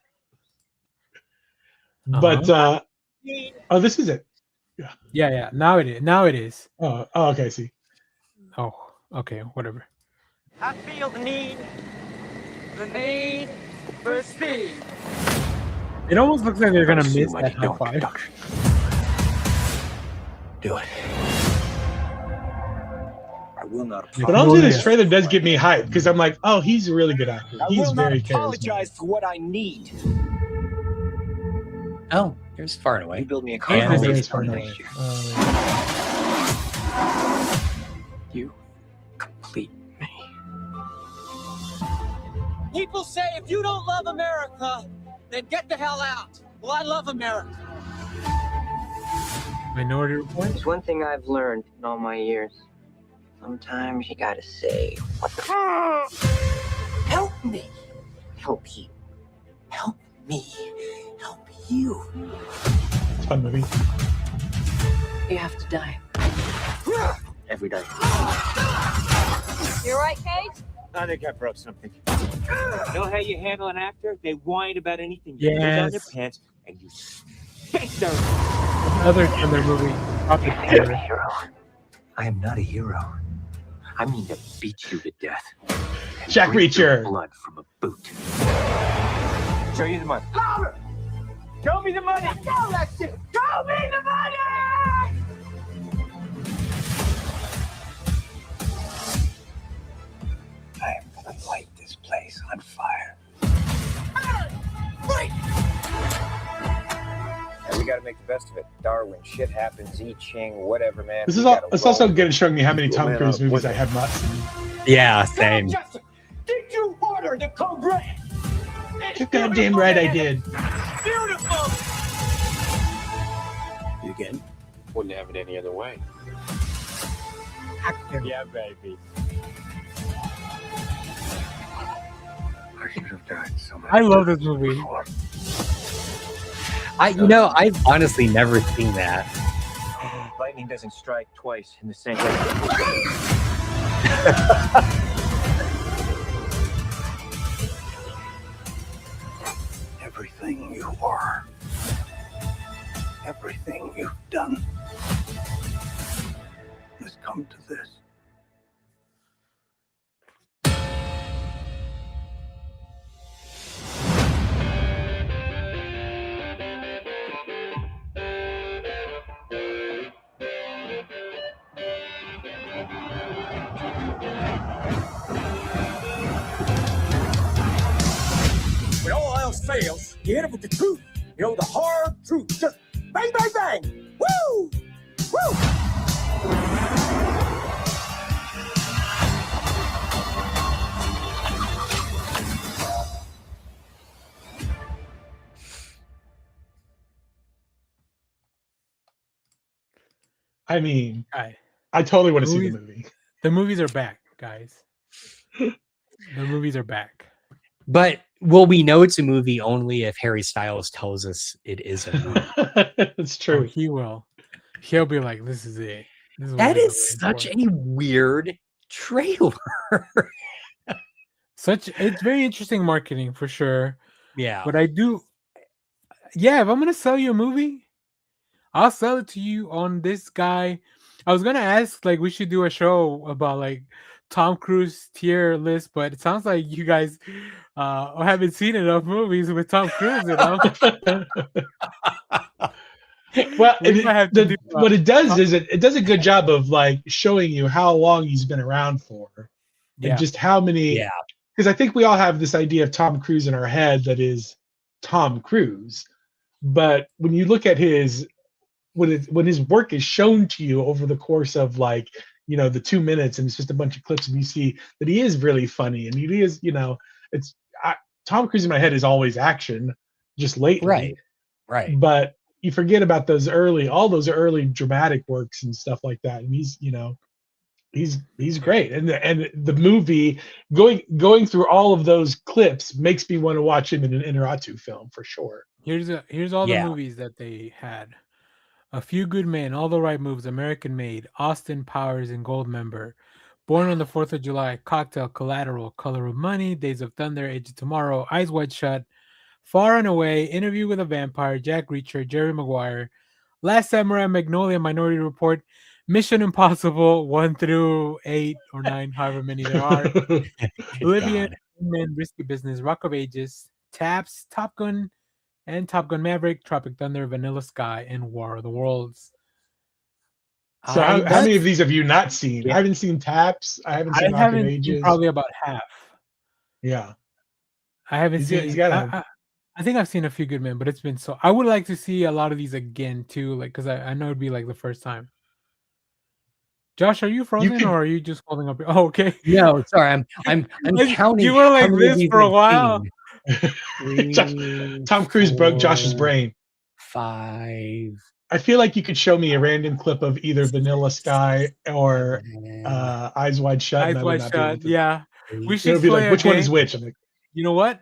oh, this is it. yeah. Now it is. Oh, okay, I see. Oh, okay, whatever. I feel the need for speed. It almost looks like they're gonna miss that high five. Do it. I will not But honestly, this trailer does get me hyped because I'm like, oh, he's a really good actor. I He's will not very apologize charismatic. for what I need. Oh, here's Far and You Away. build me a And car. this is Far and Away. You complete me. People say if you don't love America, then get the hell out. Well, I love America. Minority Report. There's one thing I've learned in all my years. Sometimes you gotta say, what the Help me. Help you. Help me. Help you. It's a fun movie. You have to die. Every day. You right, Cage? I think I broke something. You know how you handle an actor? They whine about anything. You pull down their Yes. pants and you spank their. Another Thunder movie. Rocket I'm a Thunder. hero. I am not a hero. I mean to beat you to death. And Jack drink your Reacher. blood from a boot. Show you the money. Louder! Show me the money! Show that shit! Show me the money! I am gonna light this place on fire. Wait! And we got to make the best of it. Darwin, shit happens, I Ching, whatever, man. This We is all. gotta It's roll. also good at showing me how many Tom Man, Cruise movies what- I have not seen. Yeah, same. Justin, did you order the code red? You're goddamn right, I did. Beautiful! You again? Wouldn't have it any other way. Yeah, baby. I should have died so much. I love this movie. before. I've honestly never seen that. Lightning doesn't strike twice in the same place. Everything you are, everything you've done, has come to this. When all else fails, you hit it with the truth. You know, the hard truth. Just bang, bang, bang. Woo! Woo! I mean, Guy, I totally want to see the movie. the movies are back, guys. The movies are back. But will we know it's a movie only if Harry Styles tells us it is a movie? That's Oh, true. he will. He'll be like, "This is it. This is what That we've is been such waiting for." a weird trailer. It's very interesting marketing for sure. Yeah. But I do, yeah. If I'm gonna sell you a movie, I'll sell it to you on this guy. I was gonna ask, like, we should do a show about like Tom Cruise tier list, but it sounds like you guys haven't seen enough movies with Tom Cruise. You know, Well, we might have to do, what it does is it does a good job of like showing you how long he's been around for, yeah, and just how many. Yeah. Because I think we all have this idea of Tom Cruise in our head that is Tom Cruise, but when you look at his when his work is shown to you over the course of like the 2 minutes, and it's just a bunch of clips, and you see that he is really funny, and he is it's Tom Cruise in my head is always action, just lately, Right. but you forget about all those early dramatic works and stuff like that, and he's great, and the movie going through all of those clips makes me want to watch him in an Inarritu film for sure. here's all the Yeah. movies that they had: A Few Good Men, All the Right Moves, American Made, Austin Powers and Goldmember, Born on the 4th of July, Cocktail, Collateral, Color of Money, Days of Thunder, Age of Tomorrow, Eyes Wide Shut, Far and Away, Interview with a Vampire, Jack Reacher, Jerry Maguire, Last Samurai, Magnolia, Minority Report, Mission Impossible 1 through 8 or 9, however many there are, Oblivion, Men, Risky Business, Rock of Ages, Taps, Top Gun, and Top Gun Maverick, Tropic Thunder, Vanilla Sky, and War of the Worlds. So how many of these have you not seen? I haven't seen Taps. I haven't seen Rock of seen Ages. probably about half. Yeah. I haven't seen. He's gotta I think I've seen A Few Good Men, but it's been so. I would like to see a lot of these again too, like because I know it'd be like the first time. Josh, are you frozen or are you just holding up? Oh, okay. No, sorry, I'm counting. You were how like many of this these for a I've while. seen. Tom Cruise broke Josh's 4, brain. 5. I feel like you could show me a random clip of either Vanilla Sky or Eyes Wide Shut. Eyes and I would Wide not be able Shut. to- Yeah, we It should would be play like, a which one is game. which? I'm like, You know what?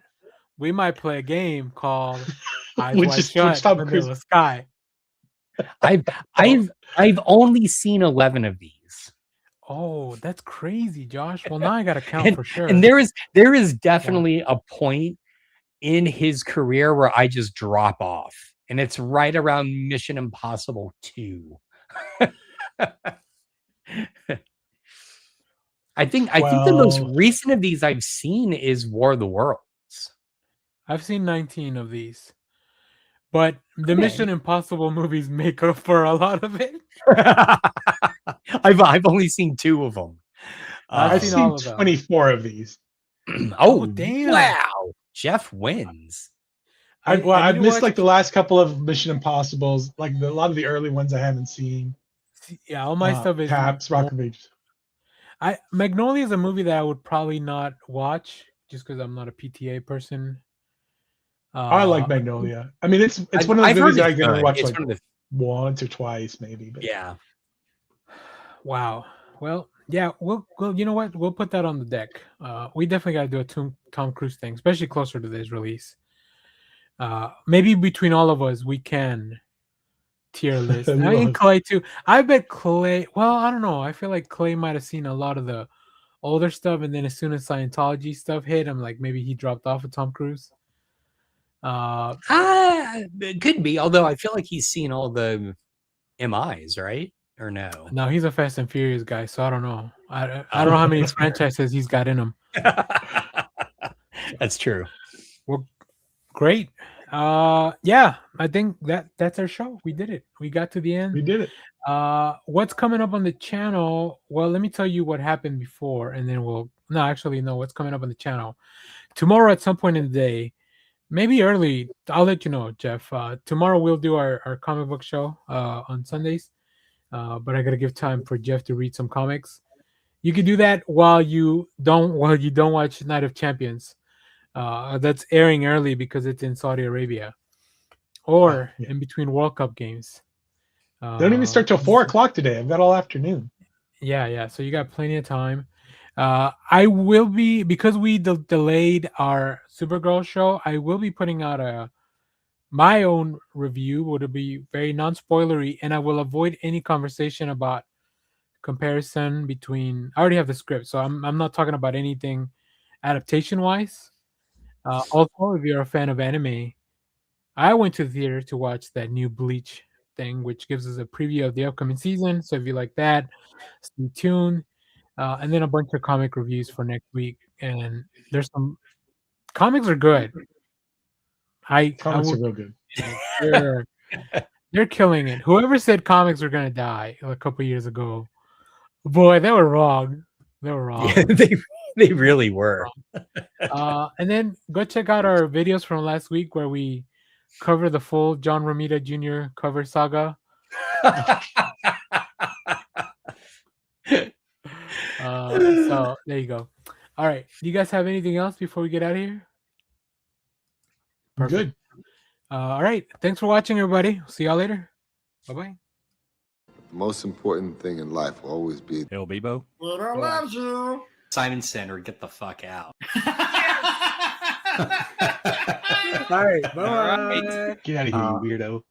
We might play a game called Eyes Which Wide is- which Shut, Tom Vanilla Cruise- Sky. I've only seen 11 of these. Oh, that's crazy, Josh. Well, now I got to count for sure. And there is definitely a point in his career where I just drop off, and it's right around Mission Impossible 2. I think the most recent of these I've seen is War of the Worlds. I've seen 19 of these, but the Mission Impossible movies make up for a lot of it. I've only seen 2 of them. I've seen seen all of them. 24 of these. Oh, damn. Wow. Jeff wins. I've need to missed watch- like the last couple of Mission Impossibles, like a lot of the early ones I haven't seen. Yeah, all my stuff is Taps, Rock of Ages. Magnolia is a movie that I would probably not watch just because I'm not a PTA person. I like Magnolia. I mean, it's one of I've those movies heard that I it's can good. watch It's like one of the- once or twice, maybe. But Yeah. Wow. Well, yeah. Well, you know what? We'll put that on the deck. We definitely got to do a Tom Cruise thing, especially closer to this release. Maybe between all of us, we can tier list. I mean, Clay too. I bet Clay. Well, I don't know. I feel like Clay might have seen a lot of the older stuff, and then as soon as Scientology stuff hit, I'm like, maybe he dropped off of Tom Cruise. It could be, although I feel like he's seen all the MIs, right? Or no? No, he's a Fast and Furious guy, so I don't know. I don't know how many franchises he's got in him. That's true. Well, great. Yeah, I think that's our show. We did it. We got to the end. we did it. What's coming up on the channel? Well, let me tell you what happened before, and then what's coming up on the channel tomorrow at some point in the day, maybe early. I'll let you know, Jeff. Tomorrow we'll do our comic book show on Sundays, but I gotta give time for Jeff to read some comics. You can do that while you don't watch Night of Champions. That's airing early because it's in Saudi Arabia, or in between World Cup games. They don't even start till 4 o'clock today. I've got all afternoon. Yeah. So you got plenty of time. I will be, because we delayed our Supergirl show, I will be putting out my own review, would be very non-spoilery, and I will avoid any conversation about comparison between. I already have the script, so I'm not talking about anything adaptation wise. Also, if you're a fan of anime, I went to the theater to watch that new Bleach thing, which gives us a preview of the upcoming season. So if you like that, stay tuned. And then a bunch of comic reviews for next week. And there's some comics are good. Comics are real good. They're killing it. Whoever said comics were gonna die a couple years ago, boy, they were wrong. They were wrong. Yeah, they really were. And then go check out our videos from last week where we cover the full John Romita Jr. cover saga. So there you go. All right. Do you guys have anything else before we get out of here? Good. All right. Thanks for watching, everybody. See y'all later. Bye-bye. The most important thing in life will always be Bill Bebo. Twitter loves you. Simon Center, get the fuck out. All right. Bye. Get out of here, you weirdo.